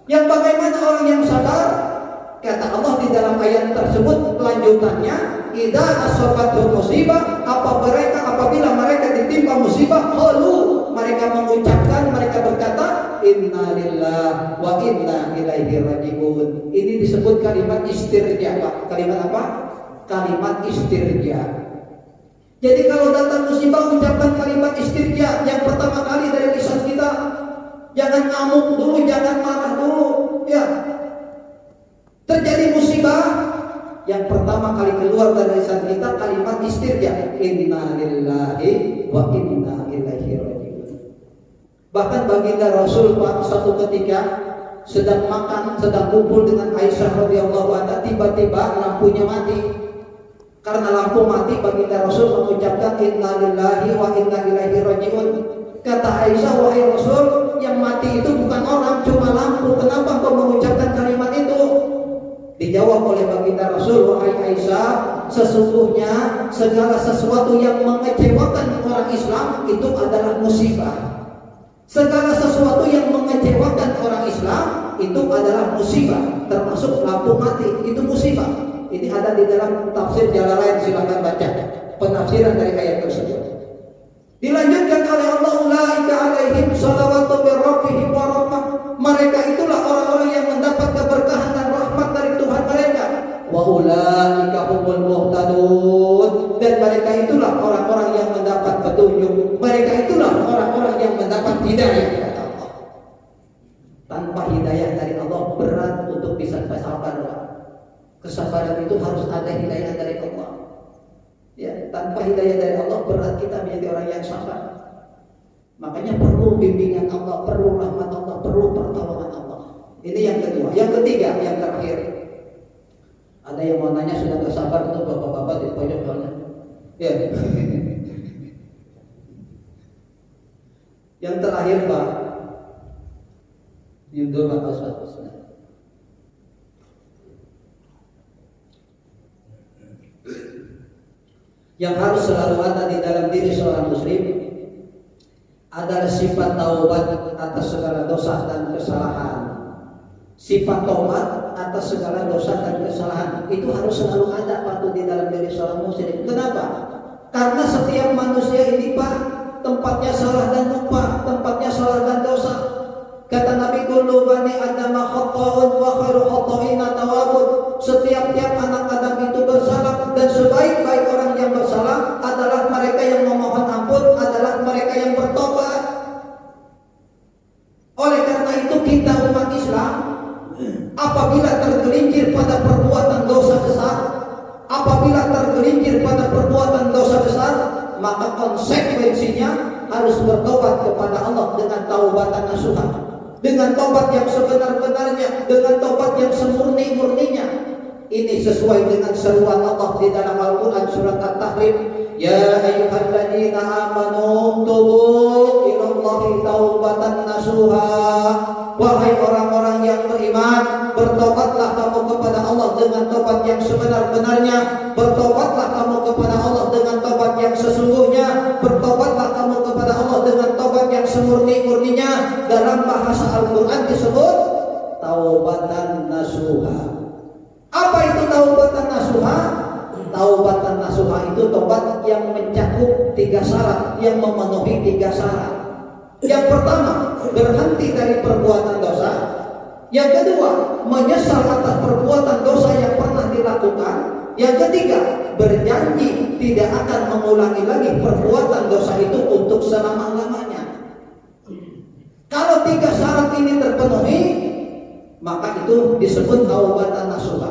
Yang bagaimana orang yang sabar? Kata Allah di dalam ayat tersebut lanjutannya, "Idza asabathum musibah," apabila mereka ditimpa musibah, qalu, mereka mengucapkan, mereka berkata, "Inna lillahi wa inna ilaihi raji'un." Ini disebut kalimat istirja, Pak. Kalimat apa? Kalimat istirja. Jadi kalau datang musibah, ucapkan kalimat istirja. Yang pertama kali dari lisan kita, jangan ngamuk dulu, jangan marah dulu, ya. Terjadi musibah, yang pertama kali keluar dari lisan kita kalimat istirja, "Inna lillahi wa inna ilaihi raji'un." Bahkan baginda Rasul Pak satu ketika sedang makan, sedang kumpul dengan Aisyah radhiyallahu anha, tiba-tiba lampunya mati. Karena lampu mati, baginda Rasul mengucapkan, "Inna lillahi wa inna ilaihi raji'un." Kata Aisyah, "Wahai Rasul, yang mati itu bukan orang, cuma lampu. Kenapa kau mengucapkan kalimat itu?" Dijawab oleh baginda Rasul, "Wahai Aisyah, sesungguhnya segala sesuatu yang mengecewakan orang Islam itu adalah musibah. Segala sesuatu yang mengecewakan orang Islam itu adalah musibah, termasuk lampu mati, itu musibah." Ini ada di dalam tafsir Jalalain, silakan baca penafsiran dari ayat tersebut. Dilanjutkan oleh Allah, "Ulaika alaihim shalawatu mir rabbihim wa rahmah." Mereka itulah orang-orang yang mendapat keberkahan dan rahmat dari Tuhan mereka. Wa ulaika humul muhtadun. Dan mereka itulah orang-orang yang mendapat petunjuk. Mereka itulah orang-orang yang mendapat hidayah dari Allah. Tanpa hidayah dari Allah berat untuk bisa bersabar. Kesabaran itu harus ada hidayah dari Allah. Ya, tanpa hidayah dari Allah berat kita menjadi orang yang sabar. Makanya perlu bimbingan Allah, perlu rahmat Allah, perlu pertolongan Allah. Ini yang kedua. Yang ketiga, yang terakhir. Ada yang mau nanya sudah gak sabar untuk bapak-bapak di pojok sana? Ya. Yang terakhir, Pak. Yudho Pak Ustaz. Yang harus selalu ada di dalam diri seorang muslim adalah sifat taubat atas segala dosa dan kesalahan. Sifat taubat atas segala dosa dan kesalahan itu harus selalu ada patut di dalam diri seorang muslim. Kenapa? Karena setiap manusia ini, Pak, tempatnya salah dan lupa, tempatnya salah dan dosa. Kata Nabi, "Kullu bani Adam khata'un wa khairu khata'ina tawwabun." Setiap anak Adam itu bersalah, dan sebaik-baik orang yang bersalah adalah mereka yang memohon ampun, adalah mereka yang bertobat. Oleh karena itu kita umat Islam apabila tergelincir pada perbuatan dosa besar, maka konsekuensinya harus bertobat kepada Allah dengan taubatan nasuha, dengan tobat yang sebenar-benarnya, dengan tobat yang semurni-murninya. Ini sesuai dengan seruan Allah di dalam Al-Quran surat At-Tahrim, "Ya ayyuhalladzina amanu tubu ilallahi taubatan nasuha." Wahai orang-orang yang beriman, bertobatlah kamu kepada Allah dengan tobat yang sebenar-benarnya. Bertobatlah kamu kepada Allah dengan tobat yang sesungguhnya. Bertobatlah kamu kepada Allah dengan tobat yang semurni-murninya. Dalam bahasa Al-Quran disebut taubatan nasuha. Apa itu taubatan nasuha? Taubatan nasuha itu tobat yang mencakup 3 syarat, yang memenuhi 3 syarat. Yang pertama, berhenti dari perbuatan dosa. Yang kedua, menyesal atas perbuatan dosa yang pernah dilakukan. Yang ketiga, berjanji tidak akan mengulangi lagi perbuatan dosa itu untuk selama-lamanya. Kalau 3 syarat ini terpenuhi, maka itu disebut taubatan nasuha.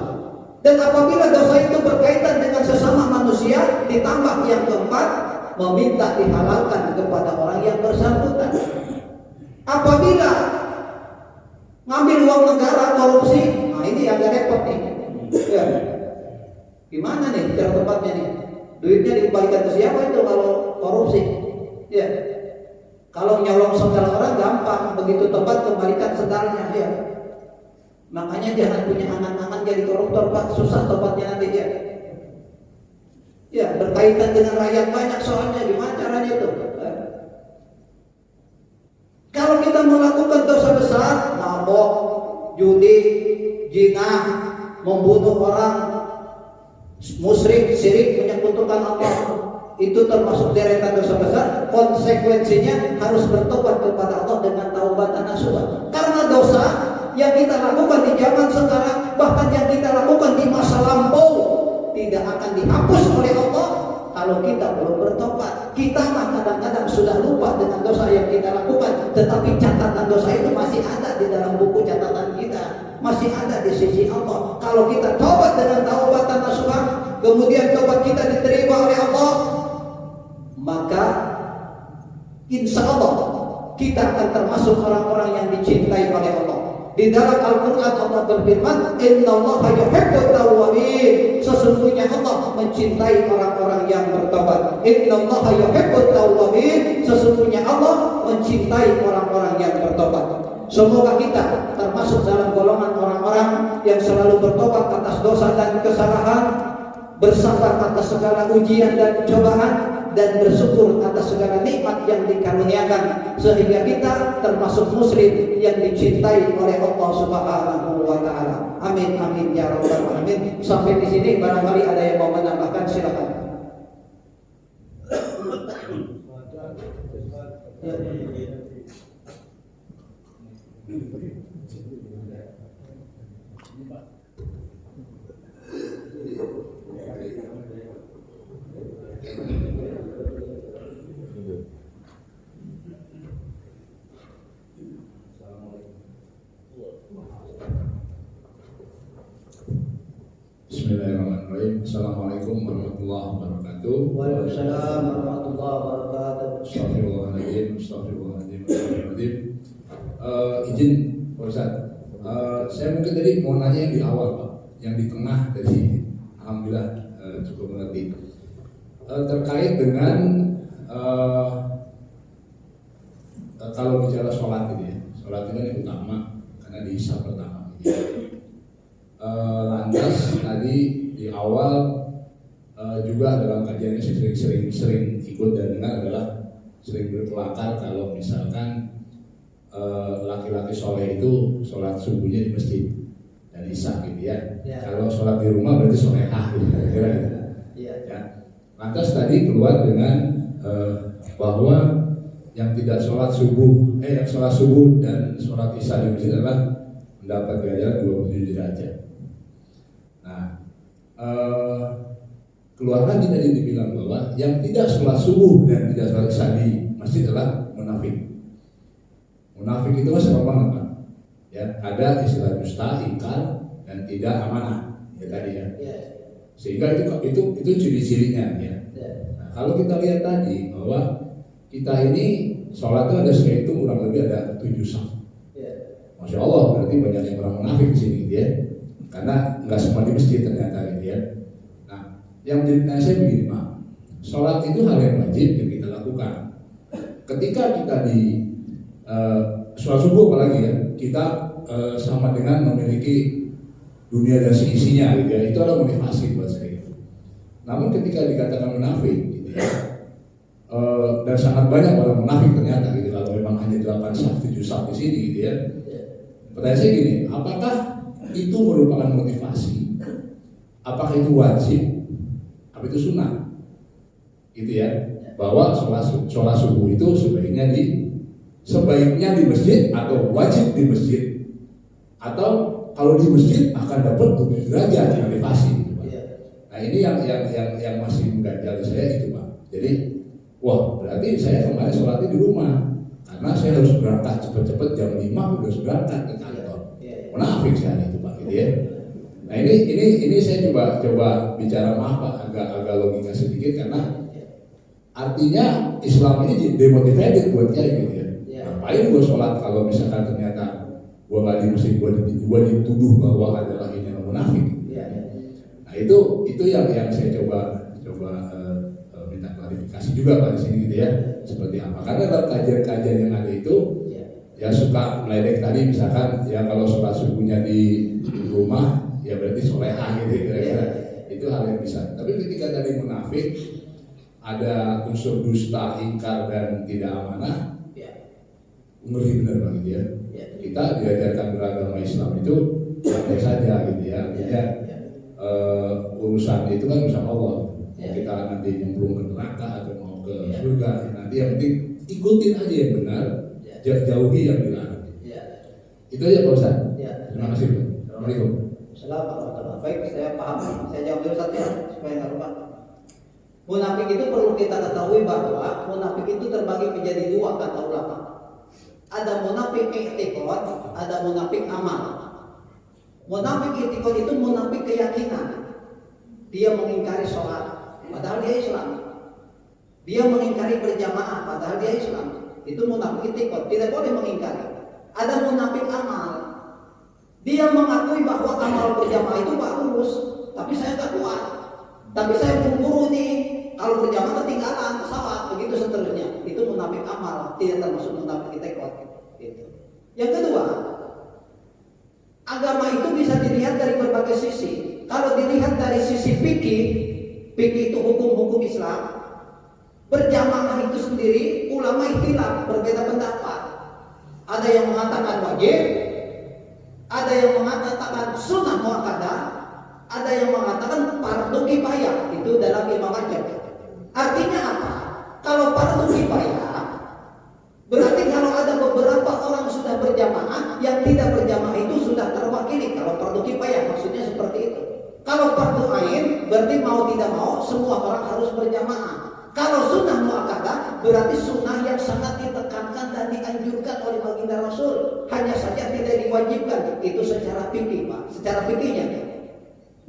Dan apabila dosa itu berkaitan dengan sesama manusia, ditambah yang keempat, meminta dihalalkan kepada orang yang bersangkutan. Apabila ngambil uang negara, korupsi, nah ini agak repot nih. Ya. Gimana nih cara tepatnya nih? Duitnya dikembalikan ke siapa itu kalau korupsi? Ya. Kalau nyolong sendal orang gampang, begitu tepat kembalikan sendalnya. Ya. Makanya jangan punya angan-angan jadi koruptor, Pak. Susah tepatnya nanti ya. Ya, berkaitan dengan rakyat banyak soalnya, gimana caranya itu? Kalau kita melakukan dosa besar, mabok, judi, zina, membunuh orang, musyrik, syirik, menyekutukan Allah, itu termasuk deretan dosa besar. Konsekuensinya harus bertobat kepada Allah dengan taubatan nasuha. Karena dosa yang kita lakukan di zaman sekarang, bahkan yang kita lakukan di masa lampau, tidak akan dihapus oleh Allah kalau kita belum bertobat. Kita mah kadang-kadang sudah lupa dengan dosa yang kita lakukan, tetapi catatan dosa itu masih ada di dalam buku catatan kita, masih ada di sisi Allah. Kalau kita tobat dengan taubatan nasuha, kemudian tobat kita diterima oleh Allah, maka insya Allah kita akan termasuk orang-orang yang dicintai oleh Allah. Di dalam Al-Quran Allah berfirman, Innallaha yuhibbut tawwabin. Sesungguhnya Allah mencintai orang-orang yang bertobat. Innallaha yuhibbut tawwabin. Sesungguhnya Allah mencintai orang-orang yang bertobat. Semoga kita termasuk dalam golongan orang-orang yang selalu bertobat atas dosa dan kesalahan, bersabar atas segala ujian dan cobaan, dan bersyukur atas segala nikmat yang dikaruniakan, sehingga kita termasuk muslim yang dicintai oleh Allah Subhanahu wa taala. Amin amin ya rabbal alamin. Sampai di sini barangkali ada yang mau menambahkan, silakan. Bismillahirrahmanirrahim. Assalamualaikum warahmatullahi wabarakatuh. Waalaikumsalam warahmatullahi wabarakatuh. Astagfirullahaladzim, astagfirullahaladzim, astagfirullahaladzim. Izin Pak Ustaz, saya mungkin tadi mau nanya yang di awal Pak, yang di tengah tadi, alhamdulillah cukup mengerti. Terkait dengan kalau bicara sholat ini ya, sholat itu yang utama karena dihisab pertama. Lantas tadi di awal juga dalam kajiannya sering ikut dan dengar adalah sering berkelakar kalau misalkan laki-laki soleh itu sholat subuhnya di masjid dan isya gitu ya. Kalau sholat di rumah berarti solehah gitu, kira-kira gitu. Ya. Lantas tadi keluar dengan bahwa yang tidak sholat subuh, yang sholat subuh dan sholat isya di masjid adalah mendapat ganjaran 27 derajat. Nah, keluar lagi tadi dibilang bahwa yang tidak sholat subuh dan tidak sholat isya di masjid adalah munafik. Munafik itu siapa banget Pak? Ya, ada istilah dusta, ingkar, dan tidak amanah ya tadi ya. Sehingga itu ciri-cirinya ya. Nah, kalau kita lihat tadi bahwa kita ini sholat itu ada segitu kurang lebih ada 7 saf. Masya Allah, berarti banyak yang orang munafik di sini ya. Karena nggak semua di masjid ternyata gitu ya. Nah, yang menjadi pertanyaan saya begini Pak, sholat itu hal yang wajib yang kita lakukan. Ketika kita di sholat subuh apalagi ya, kita sama dengan memiliki dunia dan seisinya gitu ya, itu adalah motivasi buat saya. Namun ketika dikatakan munafik gitu ya, dan sangat banyak orang munafik ternyata gitu, kalau memang hanya 8 saf 7 saf di sini gitu ya. Pertanyaan saya gini, apakah itu merupakan motivasi? Apakah itu wajib? Apa itu sunnah? Gitu ya, bahwa sholat subuh itu sebaiknya di sebaiknya di masjid atau wajib di masjid, atau kalau di masjid akan dapat 7 derajat elevasi. Nah ini yang masih mengganjal saya itu Pak. Jadi wah berarti saya kemarin sholatnya di rumah karena saya harus berangkat cepat-cepat jam 5 harus berangkat ke kantor. Munafik sekali itu Pak gitu ya. Nah ini saya coba bicara maaf Pak, agak logika sedikit karena artinya Islam ini demotivated buat saya gitu ya. Ngapain gue sholat kalau misalkan ternyata gue nggak di masjid, gue dituduh bahwa adalah ini yang munafik. Nah itu yang saya coba minta klarifikasi juga Pak di sini gitu ya. Seperti apa? Karena dalam kajian-kajian yang ada itu ya suka meledek tadi misalkan ya kalau sholat subuhnya di rumah ya berarti solehah gitu kira-kira. Itu hal yang bisa. Tapi ketika tadi munafik ada unsur dusta, ingkar dan tidak amanah, ngeri benar Pak gitu ya. Kita diajarkan beragama Islam itu santai saja gitu ya. Artinya urusan itu kan urusan Allah. Mau kita nanti nyemplung ke neraka atau mau ke surga, nanti yang penting ikutin aja yang benar, jauhi yang dilarang. Itu aja Pak Ustaz. Terima kasih Pak. Assalamualaikum. Assalamualaikum. Baik, saya paham. Saya jawab dulu satu ya supaya nggak lupa. Munafik itu perlu kita ketahui bahwa munafik itu terbagi menjadi 2 kata ulama. Ada munafik i'tiqad, ada munafik amal. Munafik i'tiqad itu munafik keyakinan. Dia mengingkari sholat, padahal dia Islam. Dia mengingkari berjamaah, padahal dia Islam. Itu munafik i'tiqad, tidak boleh mengingkari. Ada munafik amal. Dia mengakui bahwa amal berjamaah itu bagus, tapi saya nggak kuat. Tapi saya buru-buru nih, kalau berjamaah ketinggalan pesawat, begitu seterusnya. Itu munafik amal, tidak termasuk munafik i'tiqad. Gitu. Yang kedua, agama itu bisa dilihat dari berbagai sisi. Kalau dilihat dari sisi fikih itu hukum-hukum Islam. Berjamaah itu sendiri, ulama ikhtilaf, berbeda pendapat. Ada yang mengatakan wajib, ada yang mengatakan sunnah muakkadah, ada yang mengatakan fardu kifayah. Itu dalam Imam Majid. Artinya apa? Kalau fardu kifayah berarti kalau ada beberapa orang sudah berjamaah, yang tidak berjamaah itu sudah terwakili. Kalau fardu kifayah maksudnya seperti itu. Kalau fardu ain berarti mau tidak mau semua orang harus berjamaah. Kalau sunnah muakkadah berarti sunnah yang sangat ditekankan dan dianjurkan oleh baginda Rasul, hanya saja tidak diwajibkan. Itu secara fikih Pak, secara fikihnya.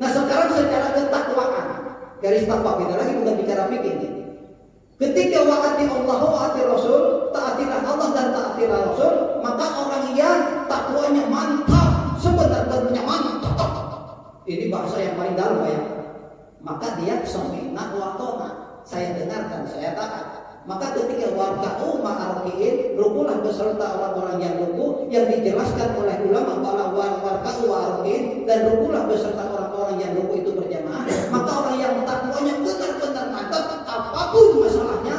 Nah sekarang secara ketakwaan, garis takwa beda lagi, bukan bicara fikih. Ketika wa'ati Allah wa'ati Rasul, taatilah Allah dan taatilah Rasul, maka orang yang takwanya mantap, sebenarnya mantap. Ini bahasa yang paling dalam ya. Maka dia sami'na wa ata'na. Saya dengarkan, saya taat. Maka ketika warka'u ma'arki'in, rukulah beserta orang-orang yang ruku, yang dijelaskan oleh ulama bahwa warka'u ma'arki'in dan rukulah beserta orang-orang yang ruku itu berjamaah. Maka orang yang takwanya benar-benar mantap, apapun masalahnya,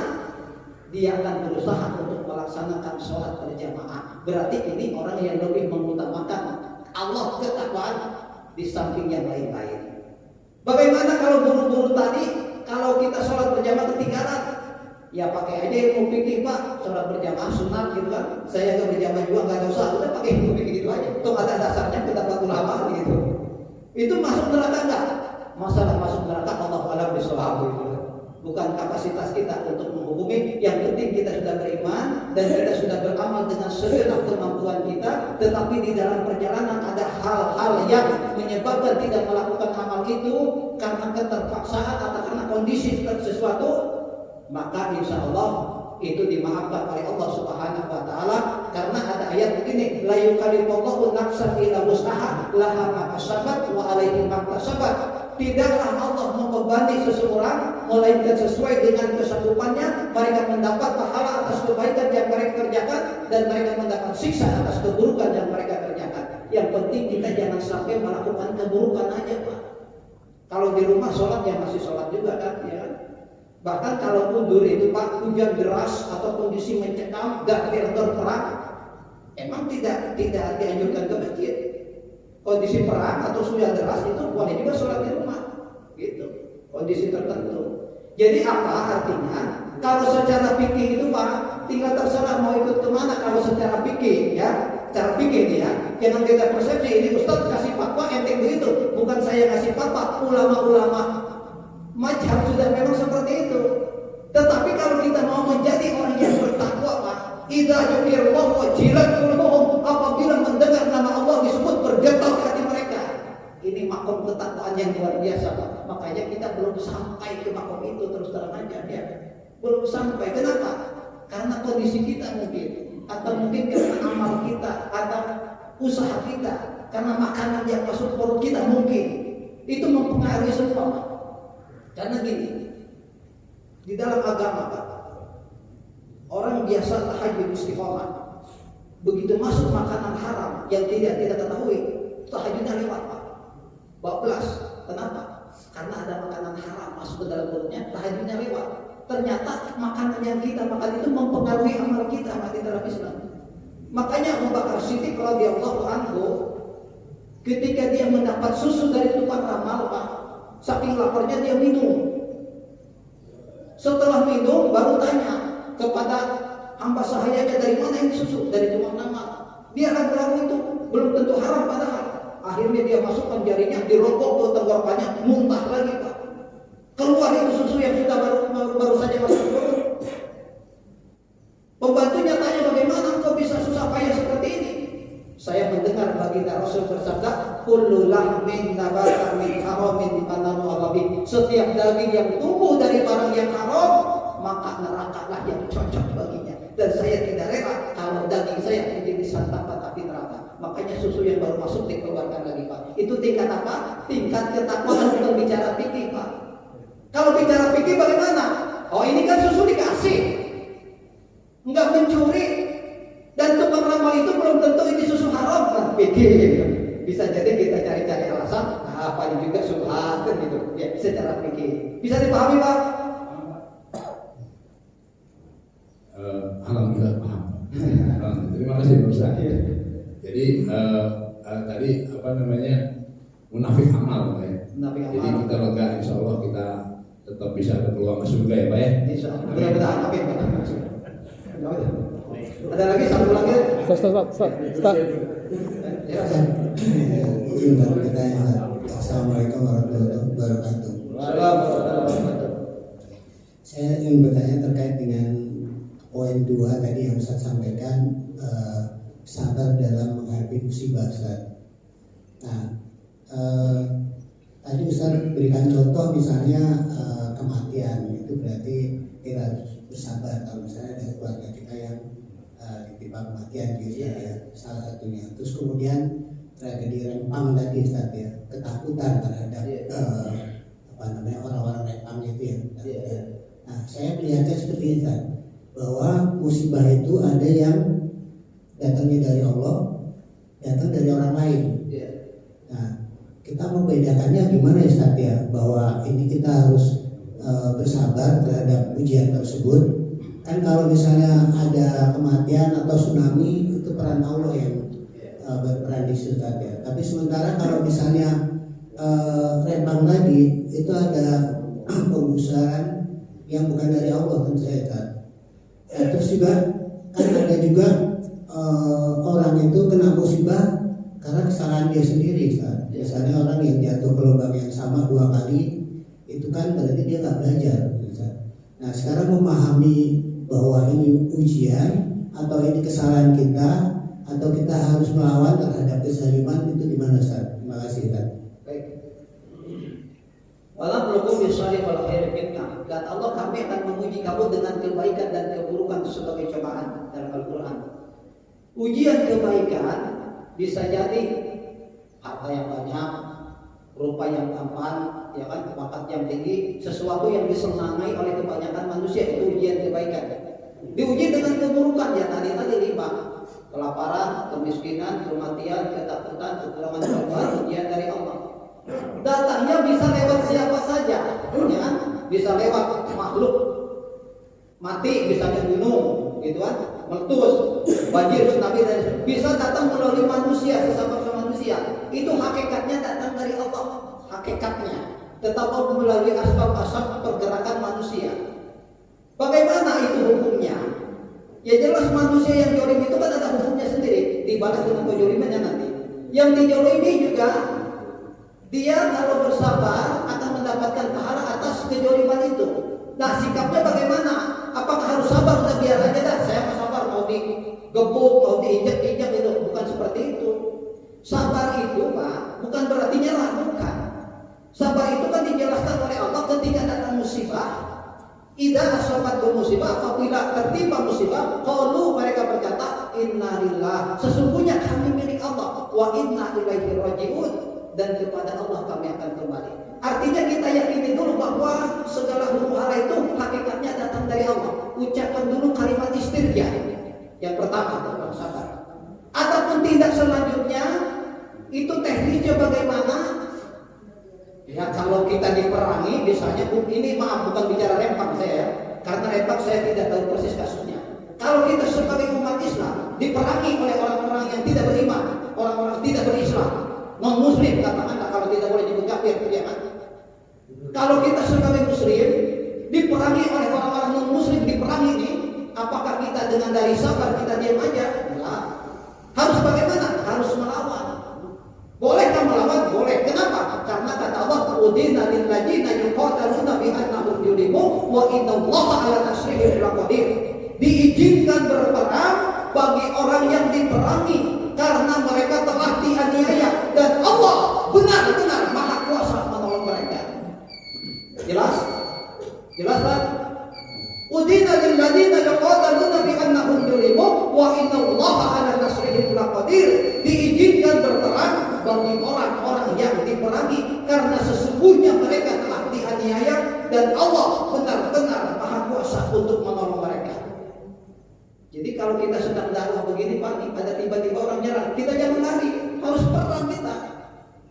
dia akan berusaha untuk melaksanakan sholat berjamaah. Berarti ini orang yang lebih mengutamakan Allah ketakwaan di samping yang lain-lain. Bagaimana kalau buru-buru tadi? Kalau kita sholat berjamaah ketinggalan, ya pakai aja ilmu fikih Pak, sholat berjamaah sunat gitu kan. Saya nggak berjamaah juga nggak dosa, udah pakai ilmu fikih gitu aja. Toh ada dasarnya pendapat ulama gitu. Itu masuk neraka nggak? Masalah masuk neraka Allah alam bishawab gitu. Bukan kapasitas kita untuk menghukumi. Yang penting kita sudah beriman dan kita sudah beramal dengan segenap kemampuan kita. Tetapi di dalam perjalanan ada hal-hal yang menyebabkan tidak melakukan amal itu karena keterpaksaan atau karena kondisi sesuatu, maka insya Allah itu dimaafkan oleh Allah Subhanahu wa taala. Karena ada ayat begini, la yukallifullahu nafsan illa wus'aha laha ma kasabat wa 'alaiha ma kasabat. Tidaklah Allah membebani seseorang melainkan sesuai dengan kesanggupannya. Mereka mendapat pahala atas kebaikan yang mereka kerjakan dan mereka mendapat siksa atas keburukan yang mereka kerjakan. Yang penting kita jangan sampai melakukan keburukan aja Pak. Kalau di rumah sholat ya masih sholat juga kan ya. Bahkan kalau mundur itu Pak, hujan deras atau kondisi mencekam, gak terperang, emang tidak dianjurkan ke masjid. Kondisi perang atau hujan deras itu boleh juga sholat di rumah, gitu. Kondisi tertentu. Jadi apa artinya? Kalau secara fikih itu Pak, tinggal terserah mau ikut kemana. Kalau secara fikih ya, cara fikih ini ya, jangan kita persepsi ini Ustaz kasih fatwa enteng begitu. Bukan saya kasih fatwa, ulama-ulama mazhab sudah memang seperti itu. Tetapi kalau kita mau menjadi orang yang bertakwa Pak, idza dzukirallah wajilat qulubuhum, apabila mendengar nama Allah disebut bergetar hati mereka. Ini makom ketakwaan yang luar biasa Pak. Makanya kita belum sampai ke makom itu, terus terang aja ya. Belum sampai. Kenapa? Karena kondisi kita mungkin, atau mungkin karena amal kita, atau usaha kita, karena makanan yang masuk perut kita mungkin itu mempengaruhi semua Pak. Karena gini, di dalam agama Pak, orang biasa tahajud istiqomah, begitu masuk makanan haram yang tidak ketahui, tahajudnya lewat Pak, bablas. Kenapa? Karena ada makanan haram masuk ke dalam perutnya, tahajudnya lewat. Ternyata makanan yang kita makan itu mempengaruhi amal kita di dalam Islam. Makanya Abu Bakar Siddiq radhiyallahu anhu, ketika dia mendapat susu dari tukang ramal Pak, saking laparnya dia minum. Setelah minum baru tanya kepada hamba sahayanya, dari mana ini susu? Dari tukang ramal. Dia ragu-ragu itu, belum tentu haram padahal. Akhirnya dia masukkan jarinya, dirokok ke tenggorokannya, muntah lagi Pak. Keluar itu susu yang sudah baru saja masuk ke mulut. Pembantunya tanya, bagaimana engkau bisa susah payah seperti ini? Saya mendengar baginda Rasul bersabda, kullu lahmin nabata min haramin fanaru ababi. Setiap daging yang tumbuh dari barang yang haram, maka nerakalah yang cocok baginya. Dan saya tidak rela kalau daging saya menjadi santapan api neraka. Makanya susu yang baru masuk dikeluarkan lagi Pak. Itu tingkat apa? Tingkat ketakwaan untuk bicara fikih Pak. Kalau bicara fikih bagaimana? Oh ini kan susu dikasih, enggak mencuri, dan tukang ramal itu belum tentu ini susu haram kan? Fikih. Bisa jadi kita cari-cari alasan, nah apa juga subhat kan gitu. Ya secara fikih bisa dipahami Pak? Alhamdulillah paham. Terima kasih Pak Ustaz. Jadi tadi apa namanya, munafik amal Pak ya. Munafik amal. Jadi kita lega, insya Allah kita tetap bisa ada peluang masuk surga ya Pak ya. Insya Allah. Mudah-mudahan amin Pak. Ada lagi satu lagi. Stop. Ya. Izin bertanya. Assalamualaikum warahmatullahi wabarakatuh. Waalaikumsalam. Saya ingin bertanya terkait dengan poin 2 tadi yang Ustaz sampaikan, sabar dalam menghadapi musibah Ustaz. Nah, tadi Ustaz berikan contoh misalnya kematian, itu berarti kita harus bersabar. Kalau misalnya ada keluarga kita yang ditimpa kematian gitu ya, salah satunya. Terus kemudian tragedi Rempang tadi Ustaz ya, ketakutan terhadap orang-orang Rempang itu ya. Nah, saya melihatnya seperti ini Ustaz, bahwa musibah itu ada yang datangnya dari Allah, datang dari orang lain. Nah, kita membedakannya gimana ya Ustaz ya, bahwa ini kita harus bersabar terhadap ujian tersebut. Kan kalau misalnya ada kematian atau tsunami, itu peran Allah yang berperan di situ Ustaz ya. Tapi sementara kalau misalnya Rempang tadi itu ada penggusuran yang bukan dari Allah tentu saja Ustaz. Terus juga kan ada juga orang itu kena musibah karena kesalahan dia sendiri Ustaz. Misalnya orang yang jatuh ke lubang yang sama 2 kali, itu kan berarti dia nggak belajar Ustaz. Nah sekarang memahami bahwa ini ujian atau ini kesalahan kita, atau kita harus melawan terhadap kezaliman, itu gimana Ustaz? Terima kasih Ustaz. Baik. Walam lukum bisari wal khairi fitnah. Dan Allah, kami akan menguji kamu dengan kebaikan dan keburukan sebagai cobaan dalam Al-Quran. Ujian kebaikan bisa jadi harta yang banyak, rupa yang tampan, ya kan, bakat yang tinggi, sesuatu yang disenangi oleh kebanyakan manusia, itu ujian kebaikan. Diuji dengan keburukan ya tadi 5, kelaparan, kemiskinan, kematian, ketakutan, kekurangan keluarga, ujian dari Allah. Datangnya bisa lewat siapa saja, ya kan? Bisa lewat makhluk mati, bisa ke gunung, gitu kan? Meletus, banjir, tsunami, dan bisa datang melalui manusia, sesama manusia. Itu hakikatnya datang dari Allah, hakikatnya. Tetapi melalui asbab-asbab pergerakan manusia. Bagaimana itu hukumnya? Ya jelas manusia yang jolim itu kan ada hukumnya sendiri, dibalas dengan kejolimannya nanti. Yang dijolimi juga dia kalau bersabar akan mendapatkan pahala atas kejoliman itu. Nah sikapnya bagaimana? Apakah harus sabar? Udah biar aja dah, saya mau sabar, mau digebuk, mau diinjak-injak itu. Bukan seperti itu. Sabar itu Pak, bukan berarti nyerah, bukan. Sabar itu kan dijelaskan oleh Allah ketika datang musibah. Idza asabat musibah, apabila tertimpa musibah, qalu mereka berkata, innalillah, sesungguhnya kami milik Allah, wa inna ilaihi rajiun, dan kepada Allah kami akan kembali. Artinya kita yakini dulu bahwa segala huru-hara itu hakikatnya datang dari Allah. Ucapkan dulu kalimat istirja. Yang pertama tentang sabar. Ataupun tindak selanjutnya itu teknisnya bagaimana? Ya kalau kita diperangi misalnya, ini maaf bukan bicara rempang saya ya, karena rempang saya tidak tahu persis kasusnya. Kalau kita sebagai umat Islam diperangi oleh orang-orang yang tidak beriman, orang-orang tidak berislam, non-muslim katakanlah, kalau tidak boleh disebut kafir, ya kan? Kalau kita sebagai muslim diperangi oleh orang-orang non-muslim, diperangi ini, apakah kita dengan dari sabar kita diam aja? Enggak. Harus bagaimana? Harus melawan. Bolehkah melawan? Boleh. Kenapa? Karena kata Allah, udina lil ladzina yuqataluna bi annahum yulimu wa innallaha 'ala nasrihim laqadir. Diizinkan berperang bagi orang yang diperangi karena mereka telah dianiaya, dan Allah benar-benar Maha Kuasa menolong mereka. Jelas? Jelas kan? Udina lil ladzina yuqataluna bi annahum yulimu wa innallaha 'ala nasrihim laqadir. Diizinkan berperang bagi orang-orang yang diperangi karena sesungguhnya mereka telah dianiaya dan Allah benar-benar Maha Kuasa untuk menolong mereka. Jadi kalau kita sedang dakwah begini Pak, ada tiba-tiba orang nyerang, kita jangan lari, harus perang kita.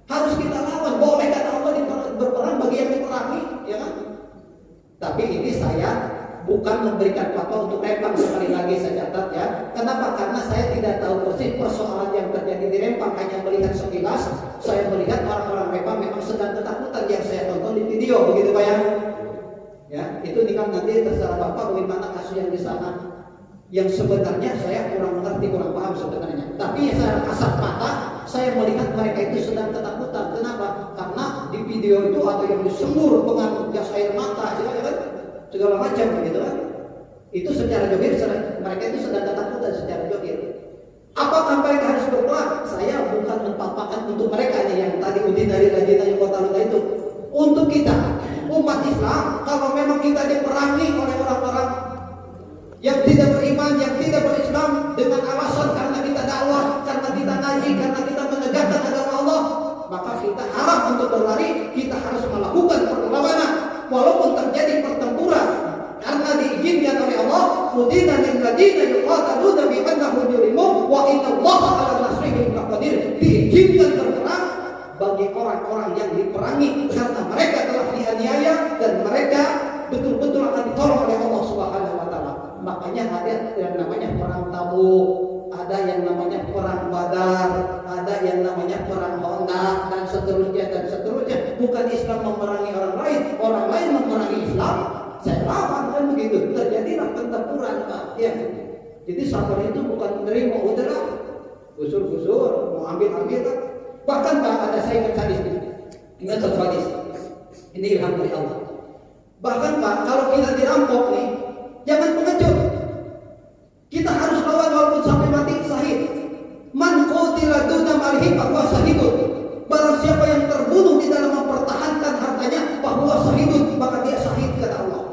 Harus kita lawan. Boleh kata Allah berperang bagi yang diperangi, ya kan? Tapi ini saya bukan memberikan fatwa untuk Rempang, sekali lagi saya catat ya. Kenapa? Karena saya tidak tahu persis persoalan yang terjadi di Rempang, hanya melihat sekilas. Saya melihat orang-orang Rempang memang sedang ketakutan yang saya tonton di video, begitu Pak ya? Ya, itu kan nanti terserah Bapak bagaimana kasus yang di sana. Yang sebenarnya saya kurang mengerti, kurang paham sebenarnya. Tapi secara kasat mata saya melihat mereka itu sedang ketakutan. Kenapa? Karena di video itu ada yang disembur dengan gas air mata, ya kan? Segala macam begitu kan. Itu secara johir mereka itu sedang ketakutan secara johir. Apakah mereka harus berperang? Saya bukan mempapakan untuk mereka ini yang tadi udin dari lajina yang kota luka itu. Untuk kita umat Islam, kalau memang kita diperangi oleh orang-orang yang tidak beriman, yang tidak berislam dengan alasan karena kita dakwah, karena kita ngaji, karena kita menegakkan agama Allah, maka kita harap untuk berlari, kita harus melakukan perlawanan walaupun terjadi pertempuran, karena diizinkan oleh Allah. Udina lil ladzina yuqataluna bi annahum yulimu wa innallaha 'ala nasrihim laqadir. Diizinkan berperang bagi orang-orang yang diperangi karena mereka telah dianiaya dan mereka betul-betul akan ditolong oleh Allah Subhanahu wa taala. Makanya ada yang namanya perang Tabuk, ada yang namanya perang Badar, ada yang namanya perang Khandaq, dan seterusnya dan seterusnya. Bukan Islam memerangi orang lain memerangi Islam. Saya lawan kan begitu. Terjadilah pertempuran Pak. Ya. Jadi sabar itu bukan menerima udahlah, gusur-gusur, mau ambil-ambil kan. Bahkan Pak, ada saya ingat hadis ini. Ingat satu hadis. Ini ilham dari Allah. Bahkan Pak, kalau kita dirampok nih, jangan pengecut. Kita harus lawan walaupun sampai mati syahid. Man qutila duna malihi bahwa syahidun. Barang siapa yang terbunuh di dalam mempertahankan hartanya bahwa syahidun, maka dia syahid kata Allah.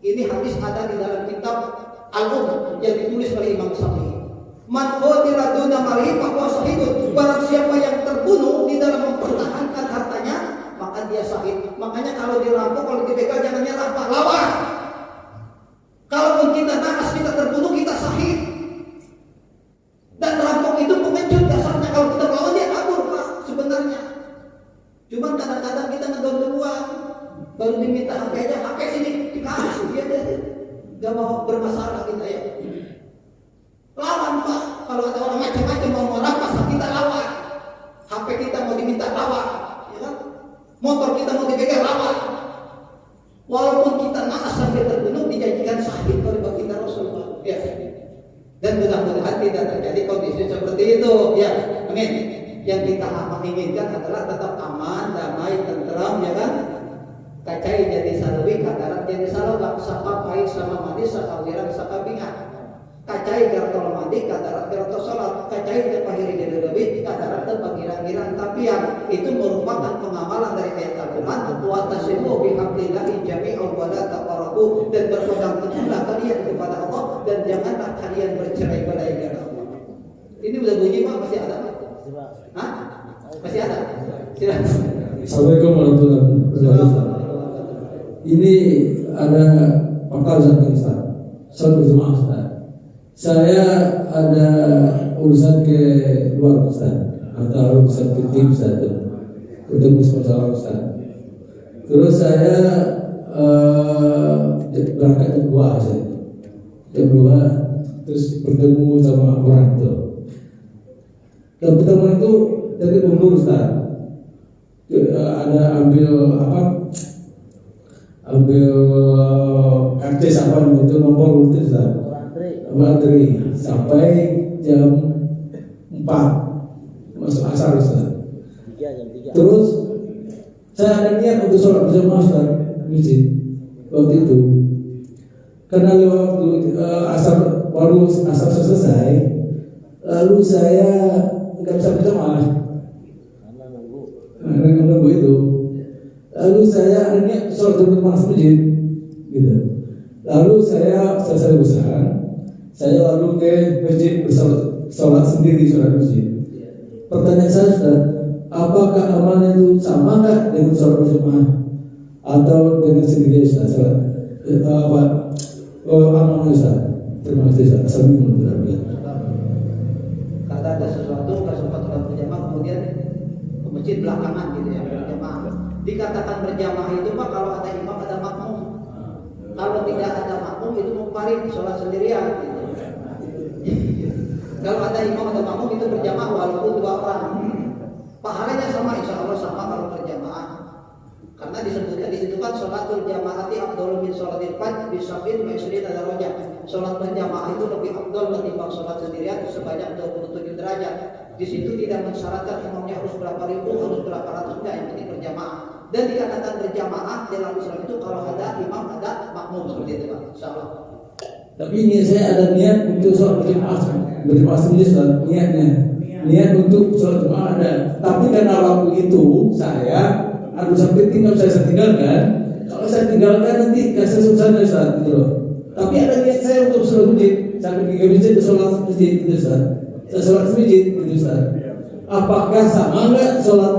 Ini hadis ada di dalam kitab Al-Um yang ditulis oleh Imam Syafi'i. Man qutila duna malihi bahwa syahidun. Barang siapa yang terbunuh di dalam mempertahankan hartanya, maka dia syahid. Makanya kalau dirampok, kalau dibegal jangan nyerah Pak, lawan. Kalaupun kita naas, kita terbunuh, kita syahid. Dan rampok itu pengecut dasarnya. Kalau kita melawan dia kabur Pak sebenarnya. Cuman kadang-kadang kita ngedon duluan, baru diminta HP aja, HP sini dikasih dia deh. Gak mau bermasalah kita ya. Lawan Pak. Kalau ada orang macam-macam mau merampas, kita lawan. HP kita mau diminta lawan, ya kan? Motor kita mau dipegang lawan. Walaupun kita naas sampai terbunuh, dijanjikan Dan mudah-mudahan tidak terjadi kondisi seperti itu. Ya, amin. Yang kita inginkan adalah tetap aman, damai, tenteram, ya kan? Kacai jadi salawi, kadarat jadi salawak, sapa pahit sama manis, sapa wirang, sapa bingat. Kacai gartol mandi, kadarat gartol salat, kacai terpahiri jadi lebih, kadarat terpangirang-girang. Tapi yang itu merupakan pengamalan dari ayat Al-Quran. Wa tasimu bihablillahi jami'an wa la taqrabu, dan berpegang teguhlah kalian kepada Allah dan janganlah kalian bercerai-berai dengan Allah. Ini udah bunyi Pak, masih ada Pak? Hah? Masih ada? Silakan. Assalamualaikum warahmatullahi wabarakatuh. Ini ada pertanyaan Ustaz. Salat berjamaah Ustaz. Saya ada urusan ke luar Ustaz, atau urusan ke tim Ustaz, ketemu sponsor Ustaz. Terus saya berangkat jam 2 Ustaz. Jam 2 terus bertemu sama orang itu. Dan pertemuan itu dari umur Ustaz. Ada ambil karcis apa itu nomor itu Ustaz. Antri sampai jam 4 masuk asar Ustaz. Jam 3. Terus saya ada niat untuk sholat berjamaah Ustaz masjid waktu itu. Karena waktu asar baru asar selesai, lalu saya nggak bisa berjamaah. Karena nunggu itu. Lalu saya ada niat sholat berjamaah masjid, gitu. Lalu saya selesai usaha. Saya lalu ke masjid bersolat sendiri sholat masjid. Pertanyaan saya Ustaz, apakah amalnya itu sama nggak dengan sholat berjamaah atau dengan sendiri Ustaz? Amalnya Ustaz. Terima kasih Ustaz. Assalamualaikum warahmatullahi wabarakatuh. Kata ada sesuatu nggak sempat sholat berjamaah kemudian ke masjid belakangan gitu ya berjamaah. Dikatakan berjamaah itu Pak kalau ada imam ada makmum. Kalau tidak ada makmum itu munfarid sholat sendirian gitu. Kalau ada imam atau makmum itu berjamaah walaupun 2 orang. Pahalanya sama, insya Allah sama kalau berjamaah. Karena disebutkan di situ kan sholatul jamaati afdhalu min sholatil fardh bi 27 darajat. Sholat berjamaah itu lebih afdal ketimbang sholat sendirian sebanyak 27 derajat. Di situ tidak mensyaratkan imamnya harus berapa ribu, harus berapa ratus, enggak, yang penting berjamaah. Dan dikatakan berjamaah dalam Islam itu kalau ada imam ada makmum seperti itu Pak. Insyaallah. Tapi ini saya ada niat untuk sholat berjamaah sendiri Ustaz, niat untuk sholat berjamaah ada. Tapi karena waktu itu saya harus sampai saya tinggalkan. Kalau saya tinggalkan nanti kasih susah Ustaz, gitu loh. Tapi ada niat saya untuk sholat masjid, sampai ke masjid sholat masjid gitu Ustaz. Saya sholat masjid gitu Ustaz. Apakah sama nggak sholat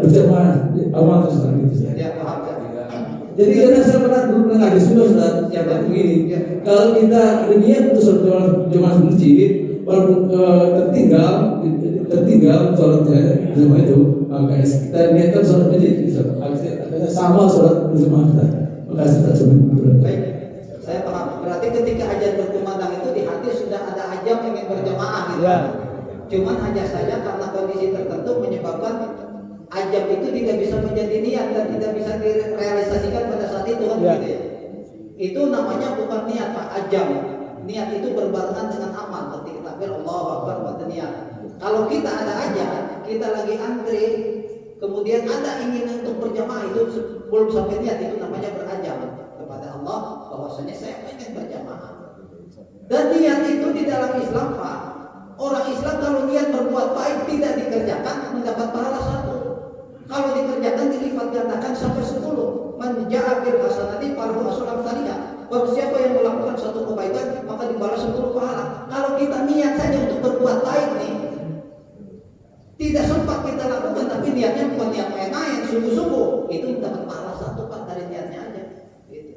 berjamaah awal Ustaz gitu Ustaz? Jadi karena saya pernah dulu ada Ustaz yang begini. Kalau kita ada niat untuk sholat jamaah masjid, walaupun tertinggal sholatnya jamaah itu, maka kita niatkan sholat masjid. Akhirnya sama sholat berjamaah Ustaz. Makasih Ustaz. Baik, saya paham. Berarti ketika azan berkumandang itu di hati sudah ada ajam ingin berjamaah gitu. Ya. Cuman hanya saja karena kondisi tertentu menyebabkan ajam itu tidak bisa menjadi niat dan tidak bisa direalisasikan pada saat itu kan Ya. gitu ya. Itu namanya bukan niat Pak, ajam. Niat itu berbarengan dengan amal. Ketika takbir Allahu Akbar buat niat. Kalau kita ada ajam, kita lagi antri, kemudian ada ingin untuk berjamaah itu belum sampai niat, itu namanya berajam kepada Allah bahwasanya saya ingin berjamaah. Dan niat itu di dalam Islam Pak, orang Islam kalau niat berbuat baik tidak dikerjakan mendapat pahala 1. Kalau dikerjakan dilipat gandakan sampai 10. Man ja'a bil hasanati falahu asyru amsalihha. Barang siapa yang melakukan satu kebaikan maka dibalas 10 pahala. Kalau kita niat saja untuk berbuat baik nih, tidak sempat kita lakukan tapi niatnya bukan niat main-main, sungguh-sungguh, itu mendapat pahala 1 Pak dari niatnya aja. Gitu.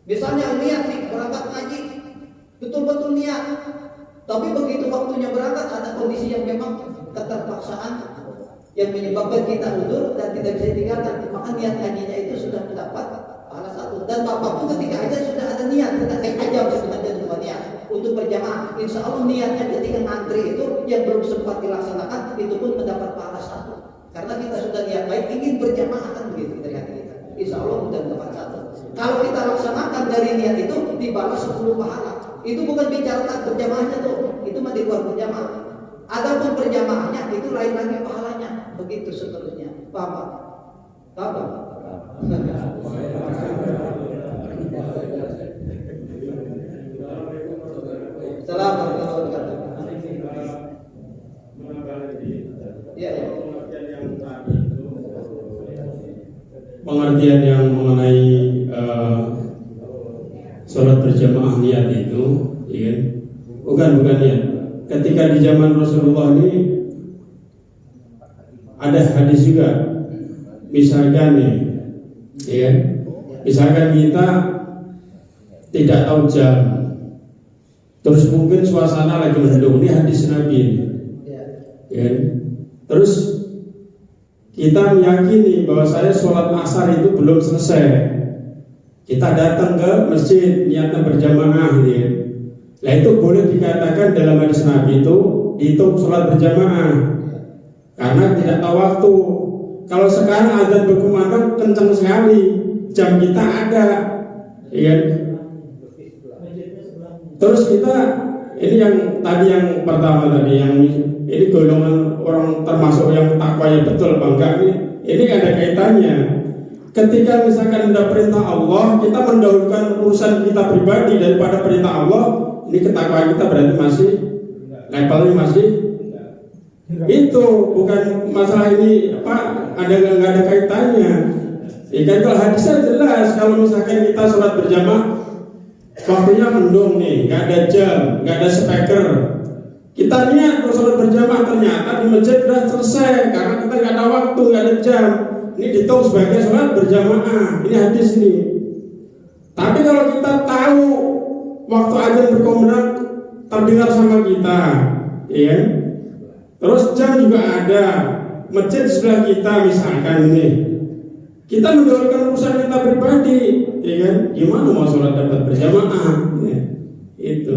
Misalnya niat nih berangkat ngaji, betul-betul niat. Tapi begitu waktunya berangkat ada kondisi yang memang keterpaksaan yang menyebabkan kita udzur dan tidak bisa ditinggalkan, maka niat ngajinya itu sudah mendapat pahala 1. Dan Bapak pun ketika aja sudah ada niat, tidak kayak aja sebenarnya bukan niat untuk berjamaah. Insya Allah niatnya ketika ngantri itu yang belum sempat dilaksanakan itu pun mendapat pahala 1. Karena kita sudah niat baik ingin berjamaah kan begitu dari hati kita. Insya Allah sudah mendapat 1. Kalau kita laksanakan dari niat itu dibalas 10 pahala. Itu bukan bicara berjamaahnya tuh, itu mah di luar berjamaah. Adapun berjamaahnya itu lain lagi pahalanya. Begitu seterusnya. Paham Pak? Paham Pak? Assalamualaikum warahmatullahi wabarakatuh. Iya. Pengertian yang mengenai sholat berjamaah niat itu, ya, bukan niat. Ketika di zaman Rasulullah ini ada hadis juga, misalkan nih, ya, misalkan kita tidak tahu jam, terus mungkin suasana lagi mendung, ini hadis Nabi ini, ya. Terus kita meyakini bahwa saya sholat asar itu belum selesai. Kita datang ke masjid niatnya berjamaah, ya. Nah itu boleh dikatakan dalam hadis Nabi itu sholat berjamaah karena tidak tahu waktu. Kalau sekarang azan berkumandang kencang sekali, jam kita ada, ya. Terus kita ini yang tadi yang pertama tadi yang ini golongan orang termasuk yang takwanya betul bangga ini ada kaitannya. Ketika misalkan ada perintah Allah, kita mendahulukan urusan kita pribadi daripada perintah Allah, ini ketakwaan kita berarti masih levelnya masih itu, bukan masalah ini nggak ada kaitannya. Ikan kalau hadisnya jelas, kalau misalkan kita sholat berjamaah waktunya mendung nih, nggak ada jam, nggak ada speaker, kita niat untuk sholat berjamaah, ternyata di masjid sudah selesai karena kita nggak ada waktu, nggak ada jam, ini dihitung sebagai sholat berjamaah. Ini hadis ini. Tapi kalau kita tahu waktu azan berkumandang terdengar sama kita, ya, terus jam juga ada, masjid sebelah kita misalkan ini, kita mendahulukan urusan kita pribadi, ya kan? Gimana mau sholat dapat berjamaah? Ya, itu.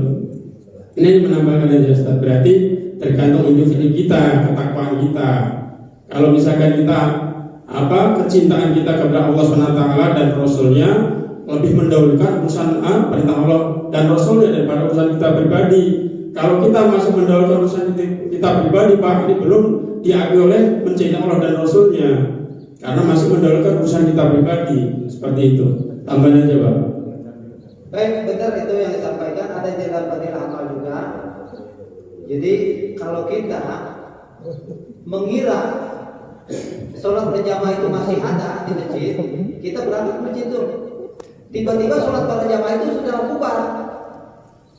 Ini menambahkan aja Ustaz. Berarti tergantung individu kita, ketakwaan kita. Kalau misalkan kita kecintaan kita kepada Allah SWT dan Rasulnya lebih mendahulukan urusan perintah Allah dan Rasulnya daripada urusan kita pribadi. Kalau kita masih mendahulukan urusan kita pribadi, Pak, ini belum diakui oleh mencintai Allah dan Rasulnya. Karena masih mendahulukan urusan kita pribadi. Seperti itu. Tambahan aja Pak. Baik, benar itu yang disampaikan, ada di dalam fadilah amal juga. Jadi kalau kita mengira sholat berjamaah itu masih ada di masjid, kita berangkat ke masjid itu. Tiba-tiba sholat berjamaah itu sudah bubar.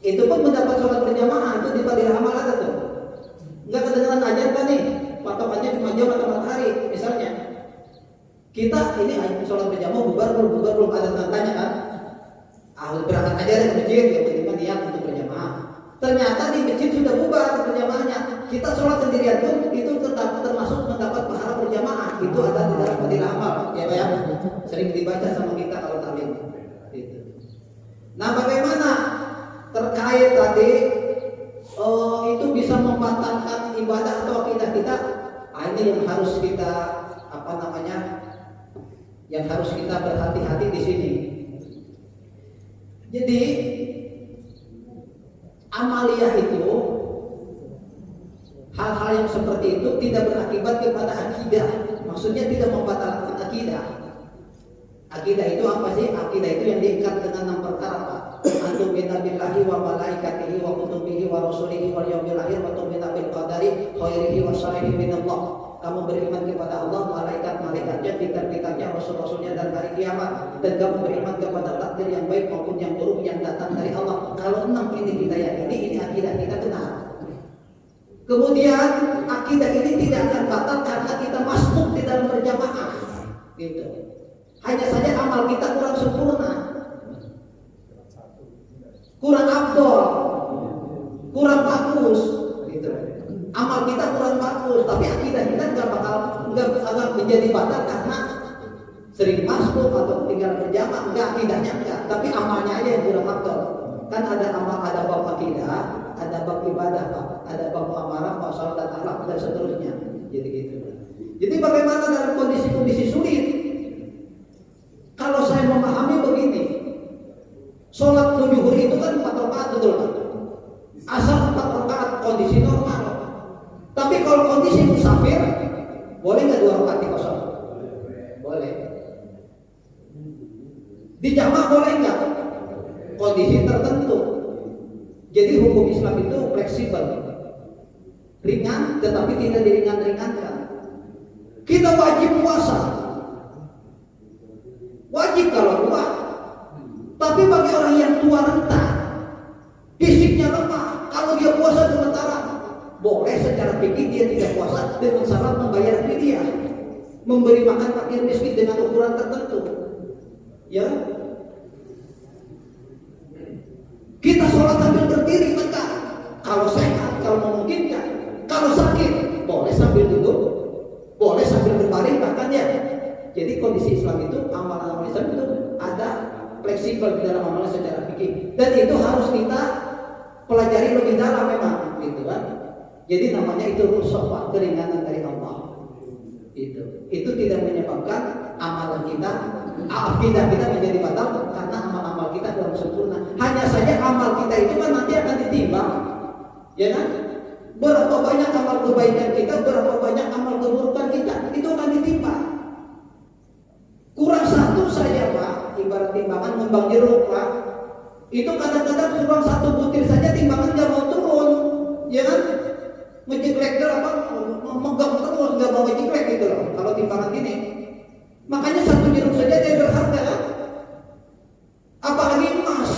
Itu pun mendapat sholat berjamaah itu di fadilah amal ada tuh. Enggak kedengaran ajar kan nih? Patokannya cuma jam atau matahari misalnya. Kita ini sholat berjamaah bubar belum ada tandanya kan? Berangkat aja dari masjid, ya tiba-tiba niat untuk berjamaah. Ternyata di masjid sudah bubar berjamaahnya. Kita sholat sendirian pun itu tetap termasuk mendapat pahala berjamaah. Itu ada di dalam fadilah amal, ya Pak ya. Sering dibaca sama kita kalau taklim. Gitu. Nah, bagaimana terkait tadi itu bisa membatalkan ibadah atau akidah kita? Ini yang harus kita yang harus kita berhati-hati di sini. Jadi amaliyah itu hal-hal yang seperti itu tidak berakibat kepada akidah. Maksudnya tidak membatalkan akidah. Akidah itu apa sih? Akidah itu yang diikat dengan 6 perkara, Pak. Antum billahi wa malaikatihi wa kutubihi wa rasulihi wal yaumil akhir wa tu'minu bil qadari khairihi wa syarrihi minallah. Kamu beriman kepada Allah, malaikat-malaikatnya, kitab-kitabnya, rasul-rasulnya dan hari kiamat, dan kamu beriman kepada takdir yang baik maupun yang buruk yang datang dari Allah. Kalau 6 ini kita yakini, ini akidah kita benar. Kemudian akidah ini tidak akan batal karena kita masuk di dalam berjamaah. Gitu. Hanya saja amal kita kurang sempurna, kurang afdol, kurang bagus. Gitu. Amal kita kurang bagus, tapi akidah kita nggak menjadi batal karena sering masuk atau tinggal berjamaah. Enggak, akidahnya enggak, tapi amalnya aja yang kurang batal. Kan ada amal, ada bab akidah, ada bab ibadah, ada bab amarah, masalah dan akhlak dan seterusnya. Jadi gitu. Jadi bagaimana dalam kondisi-kondisi sulit? Kalau saya memahami begini, sholat zuhur itu kan 4 rakaat betul kan? Asal 4 rakaat kondisi normal. Tapi kalau kondisi musafir, boleh nggak 2 rakaat dikosong? Boleh. Dijamak boleh nggak? Kondisi tertentu. Jadi hukum Islam itu fleksibel, ringan, tetapi tidak diringan-ringankan. Kita wajib puasa, wajib kalau tua. Tapi bagi orang yang tua renta, fisiknya lemah, kalau dia puasa sementara, boleh secara fikih dia tidak puasa dengan syarat membayar fidyah, memberi makan fakir miskin dengan ukuran tertentu. Ya, kita sholat sambil berdiri tegak, kalau sehat, kalau memungkinkan. Kalau sakit, boleh sambil duduk, boleh sambil berbaring bahkan ya. Jadi kondisi Islam itu, amalan Islam itu ada fleksibel di dalam amalan secara fikih, dan itu harus kita pelajari lebih dalam memang, gitu kan. Jadi namanya itu rukhsah, keringanan dari Allah. Itu tidak menyebabkan amalan kita, akidah kita menjadi batal karena amal-amal kita belum sempurna. Hanya saja amal kita itu kan nanti akan ditimbang, ya kan? Berapa banyak amal kebaikan kita, berapa banyak amal keburukan kita, itu akan ditimbang. Kurang satu saja Pak, ibarat timbangan ngembang jeruk Pak, itu kadang-kadang kurang 1 butir saja timbangan nggak mau turun, ya kan? Ngejeklek apa, memegang terus nggak mau ngejeklek gitu loh. Kalau timbangan gini, makanya 1 jeruk saja dia berharga kan? Apalagi emas,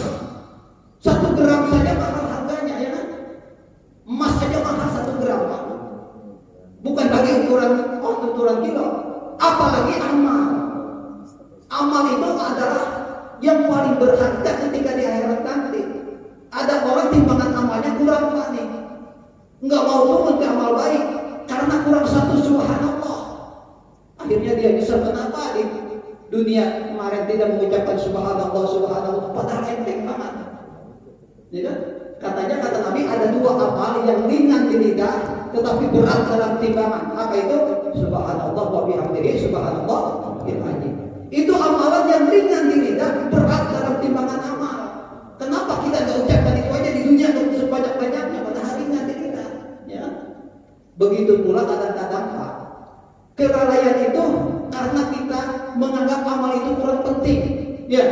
1 gram saja mahal harganya, ya kan? Emas saja mahal 1 gram Pak. Bukan lagi ukuran kilo, apalagi amal. Amal itu adalah yang paling berharga ketika di akhirat nanti. Ada orang timbangan amalnya kurang Pak nih, nggak mau turun ke amal baik karena kurang 1 subhanallah. Akhirnya dia bisa kenapa di dunia kemarin tidak mengucapkan subhanallah, padahal enteng banget. Ya kan? Katanya kata Nabi ada 2 amal yang ringan di lidah tetapi berat dalam timbangan. Apa itu? Subhanallah wa bihamdihi, subhanallah bihamdihi. Itu amalan yang ringan di lidah, berat dalam timbangan amal. Kenapa kita nggak ucapkan itu aja di dunia sebanyak-banyaknya, padahal ringan di lidah? Ya. Begitu pula kadang-kadang Pak, kelalaian itu karena kita menganggap amal itu kurang penting. Ya.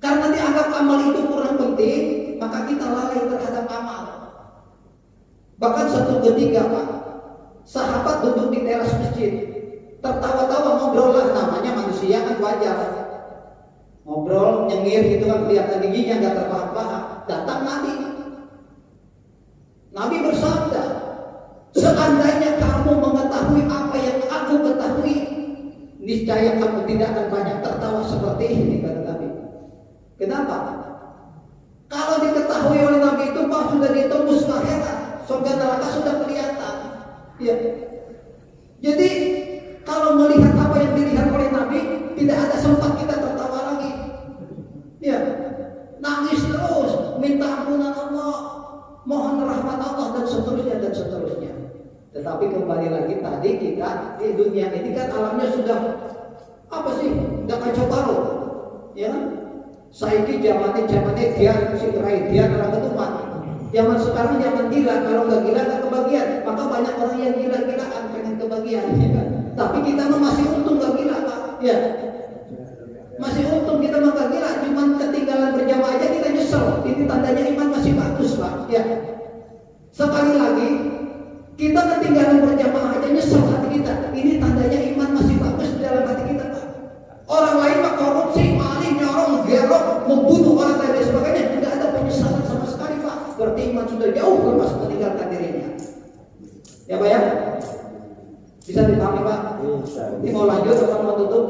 Karena dianggap amal itu kurang penting, maka kita lalai terhadap amal. Bahkan suatu ketika Pak, sahabat duduk di teras masjid, tertawa-tawa ngobrol lah, namanya manusia kan wajar. Ngobrol, nyengir gitu kan, kelihatan giginya nggak terbahak-bahak. Datang Nabi. Nabi bersabda, seandainya kamu mengetahui apa yang aku ketahui, niscaya kamu tidak akan banyak tertawa seperti ini, kata Nabi. Kenapa? Kalau diketahui oleh Nabi itu Pak, sudah ditembus akhirat, surga neraka sudah kelihatan. Ya. Jadi kalau melihat apa yang dilihat oleh Nabi, tidak ada sempat kita tertawa lagi. Ya, nangis terus, minta ampunan Allah, mohon rahmat Allah dan seterusnya dan seterusnya. Tetapi kembali lagi tadi kita di dunia ini kan alamnya sudah apa sih? Udah kacau balau. Ya, saiki zamannya dia sirai dia orang ketupat. Zaman sekarang zaman gila, kalau nggak gila nggak kebagian. Maka banyak orang yang gila-gilaan pengen kebagian. Ya. Tapi kita masih untung nggak gila Pak. Ya, masih untung kita nggak gila. Cuman ketinggalan berjamaah aja kita nyesel. Ini tandanya iman masih bagus Pak. Ya. Sekali lagi kita ketinggalan berjamaah aja nyesel hati kita. Ini tandanya iman masih bagus di dalam hati kita Pak. Orang lain Pak korupsi, maling, nyorong, gerok, membunuh orang dan lain sebagainya, tidak ada penyesalan sama sekali Pak. Berarti iman sudah jauh lepas meninggalkan dirinya. Ya Pak ya. Bisa dipahami Pak? Ini mau lanjut atau mau tutup?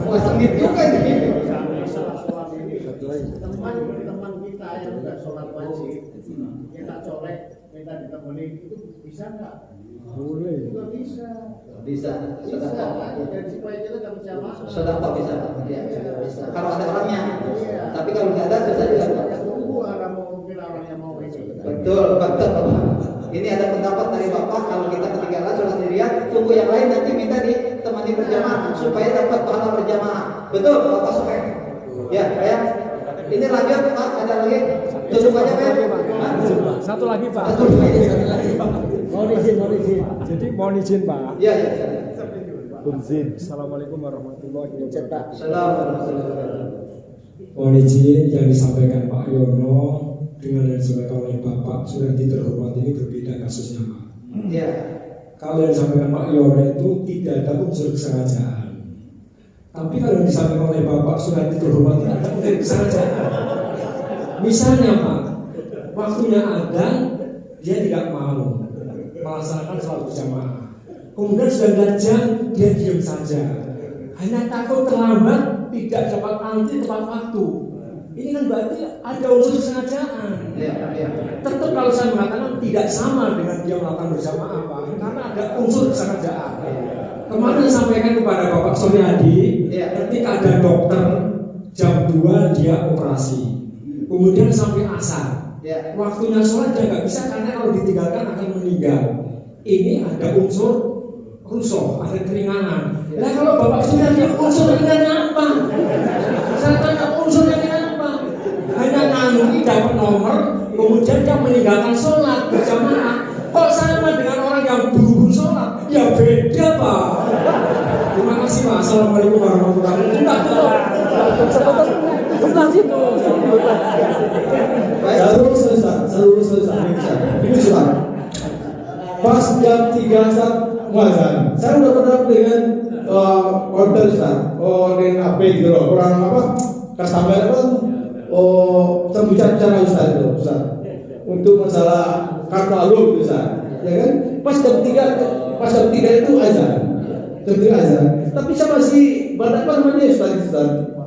Wah sengit juga ini. Teman kita yang sudah sholat wajib, kita colek, kita ditemani, itu bisa nggak? Boleh. Juga bisa. Bisa. Bisa kan? Dan supaya kita nggak berjamaah. Sudah Pak bisa. Ya, bisa. Kalau ada orangnya. Iya. Tapi kalau nggak ada bisa juga Pak. Tunggu orang mau mungkin orang yang mau ini. Betul. Ini ada pendapat dari Bapak, kalau kita ketinggalan sholat sendirian, tunggu yang lain nanti minta ditemani berjamaah supaya dapat pahala berjamaah. Betul Bapak Sofian? Ya, ya. Ini lanjut Pak, ada lagi? Tutup aja Pak. Hah? Satu lagi Pak. Satu lagi. Mohon izin. Jadi mohon izin Pak. Ya, ya. Izin. Assalamualaikum warahmatullahi wabarakatuh. Assalamualaikum. Mohon izin yang disampaikan Pak Yono dengan yang disampaikan oleh Bapak Suradi terhormat ini berbeda kasusnya Pak. Ya. Kalau yang disampaikan Pak Yono itu tidak ada unsur kesengajaan. Tapi kalau yang disampaikan oleh Bapak Suradi terhormat itu ada unsur kesengajaan. Misalnya Pak, waktunya adzan dia tidak mau melaksanakan sholat berjamaah. Kemudian 9 jam dia diam saja, hanya takut terlambat tidak dapat antri tepat waktu. Ini kan berarti ada unsur kesengajaan. Tetap kalau saya mengatakan tidak sama dengan dia melakukan berjamaah Pak, karena ada unsur kesengajaan. Kemarin saya sampaikan kepada Bapak Suryadi, ketika ada dokter jam 2 dia operasi, kemudian sampai asar. Waktunya sholat dia nggak bisa karena kalau ditinggalkan akan meninggal. Ini ada unsur rusuh, ada keringanan. Nah kalau Bapak Suryadi unsur ringannya apa? Saya tanya unsur ringannya apa? Hanya ngantri dapat nomor, kemudian dia meninggalkan sholat berjamaah. Kok sama dengan orang yang buru-buru sholat? Ya beda Pak. Terima kasih Pak. Assalamualaikum warahmatullahi wabarakatuh. Seluruh selesai. Ini Ustaz. Pas jam 3 saat muazan, saya udah pernah dengan konter Ustaz. Dengan apa gitu loh, orang apa? Customer apa? Bicara Ustaz itu, Ustaz. Untuk masalah kartu alur gitu Ustaz. Ya kan? Pas jam 3 itu azan. Jam 3 azan. Tapi saya masih banyak namanya Ustaz.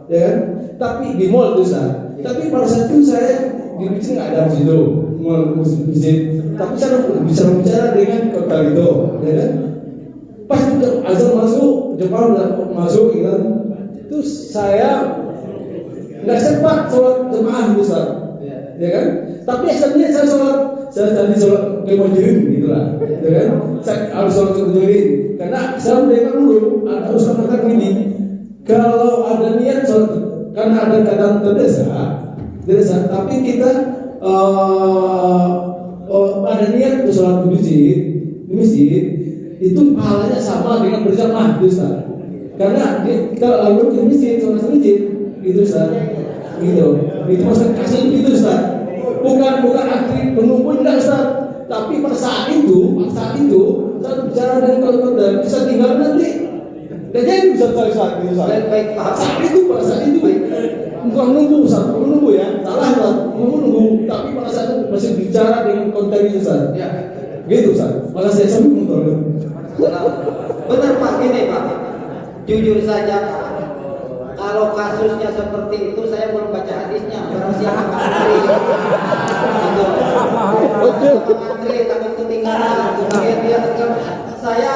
Ya kan? Tapi di mall itu Ustaz. Tapi pada saat itu saya di bisnis nggak ada di situ, mau bisnis. Tapi saya bisa bicara dengan hotel itu, ya kan? Pas azan masuk, Jepang udah masuk, gitu kan? Terus saya nggak sempat sholat jemaah gitu, Ustaz. Ya kan? Tapi asalnya saya tadi sholat kemudian gitulah, ya kan? Saya harus sholat kemudian karena saya mendengar dulu ada ustaz kata gini, kalau ada niat sholat, karena ada keadaan terdesak, tapi kita ada niat untuk sholat di masjid, itu pahalanya sama dengan berjamaah, Ustaz. Karena kita lalu ke masjid, sholat di masjid, itu Ustaz. Gitu. Itu maksud kasih itu Ustaz. Bukan akhir penumpuan enggak Ustaz. Tapi pada saat itu saya bicara dengan kalau dan bisa tinggal nanti. Dan jadi bisa Ustaz gitu Ustaz. Baik, Pak. Pada saat itu bukan nunggu Ustaz, menunggu ya. Salah Ustaz, menunggu. Tapi pada saat itu masih bicara dengan konten itu Ustaz. Ya. Gitu Ustaz. Makasih saya menonton. Benar Pak, gini Pak. Jujur saja Pak. Kalau kasusnya seperti itu saya belum baca hadisnya. Barang siapa antri. Gitu. Antri takut ketinggalan. Kemudian dia saya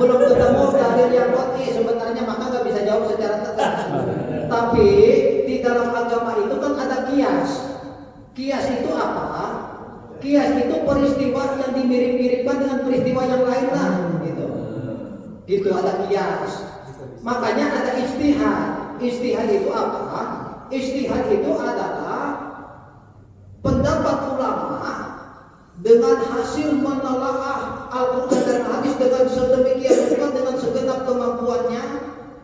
belum ketemu dalil yang qat'i sebenarnya, maka nggak bisa jawab secara tegas. Tapi di dalam agama itu kan ada kias. Kias itu apa? Kias itu peristiwa yang dimirip-miripkan dengan peristiwa yang lain lah, gitu. Gitu ada kias. Makanya ada ijtihad. Ijtihad itu apa? Ijtihad itu adalah pendapat ulama dengan hasil menelaah Al-Quran dan hadis dengan sedemikian rupa dengan segenap kemampuannya,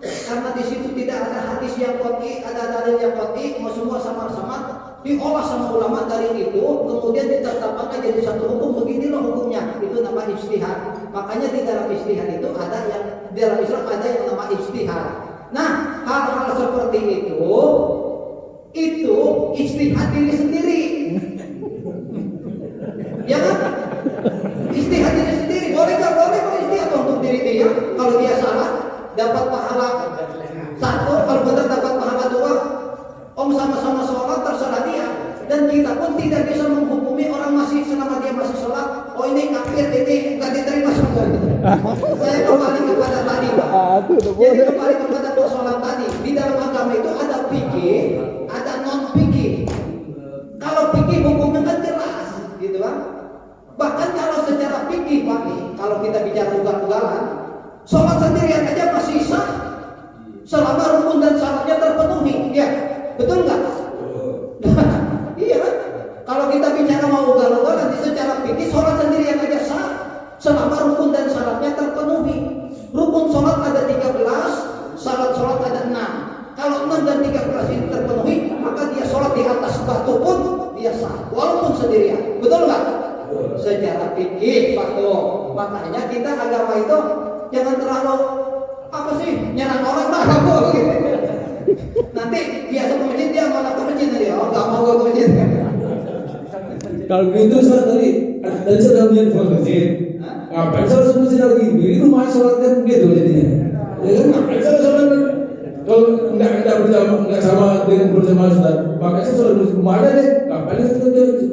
karena di situ tidak ada hadis yang qat'i, ada dalil yang qat'i, semua samar-samar diolah sama ulama dari itu, kemudian ditetapkan jadi satu hukum. Beginilah hukumnya, itu nama ijtihad. Makanya di dalam ijtihad itu ada yang di dalam Islam ada yang nama ijtihad. Nah, hal-hal seperti itu ijtihad diri sendiri. Ya kan? Ijtihad diri sendiri. Boleh nggak? Boleh kok ijtihad untuk diri dia. Kalau dia salah dapat pahala 1, kalau benar dapat pahala 2. Sama-sama sholat terserah dia. Dan kita pun tidak bisa menghukumi orang masih selama dia masih sholat. Oh ini kafir, ini nggak diterima sholat. Saya kembali kepada tadi Pak. Jadi kembali kepada persoalan tadi. Di dalam agama itu ada fikih, ada non fikih. Kalau fikih hukumnya kan jelas, gitu kan? Bahkan kalau secara fikih Pak, kalau kita bicara ugal-ugalan, sholat sendirian aja masih sah selama rukun dan syaratnya terpenuhi. Ya, betul masih terpenuhi, maka dia sholat di atas batu pun dia sah, walaupun sendirian. Betul nggak? Secara fikih, Pak Tuh. Makanya kita agama itu jangan terlalu apa sih nyerang orang lah kamu gitu. Nanti biasa ke masjid dia mau ke masjid nanti, oh nggak mau ke masjid. Kalau begitu Ustaz tadi saya udah punya sholat masjid. Ngapain sholat masjid lagi? Di rumah sholat kan gitu jadinya. Ya kan ngapain sholat kalau nggak sama dengan berjamaah Ustaz. Makanya saya sholat di rumah aja deh. Ngapain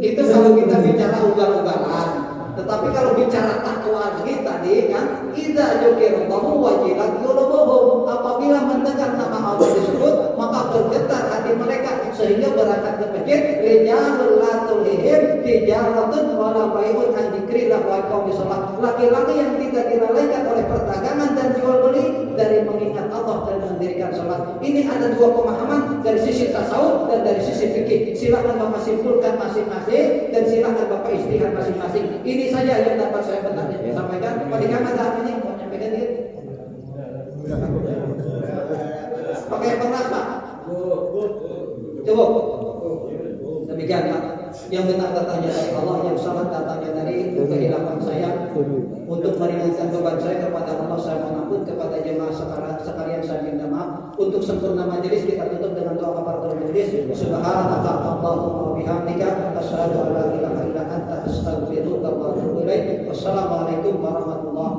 Itu kalau kita bicara ugal-ugalan. Tetapi kalau bicara takwa lagi tadi kan, idza dzukirallahu wajilat qulubuhum, apabila mendengar nama Allah disebut maka bergetar hati mereka sehingga berangkat ke masjid. Rijalul la tulhihim tijaratun wala bai'un an dzikrillah wa iqamis shalah. Laki-laki yang tidak dilalaikan oleh perdagangan dan jual beli dari mengingat Allah dan mendirikan salat. Ini ada dua pemahaman dari sisi tasawuf dan dari sisi fikih. Silakan Bapak simpulkan masing-masing dan silakan Bapak istihad masing-masing. Ini saja yang dapat saya sampaikan. Pak Dikam ada ini mau nyampaikan dikit? Pakai pengas Pak. Cukup. Demikian Pak. Yang benar datangnya dari Allah, yang salah datangnya dari kehilapan saya. Untuk meringankan beban saya kepada Allah, saya mengampun. Kepada jemaah sekalian saya minta maaf. Untuk sempurna majelis kita tutup dengan doa kafaratul majelis. Subhanaka Allahumma wa bihamdika asyhadu an la ilaha illa anta astaghfiruka wa atubu ilaik. Wassalamualaikum warahmatullahi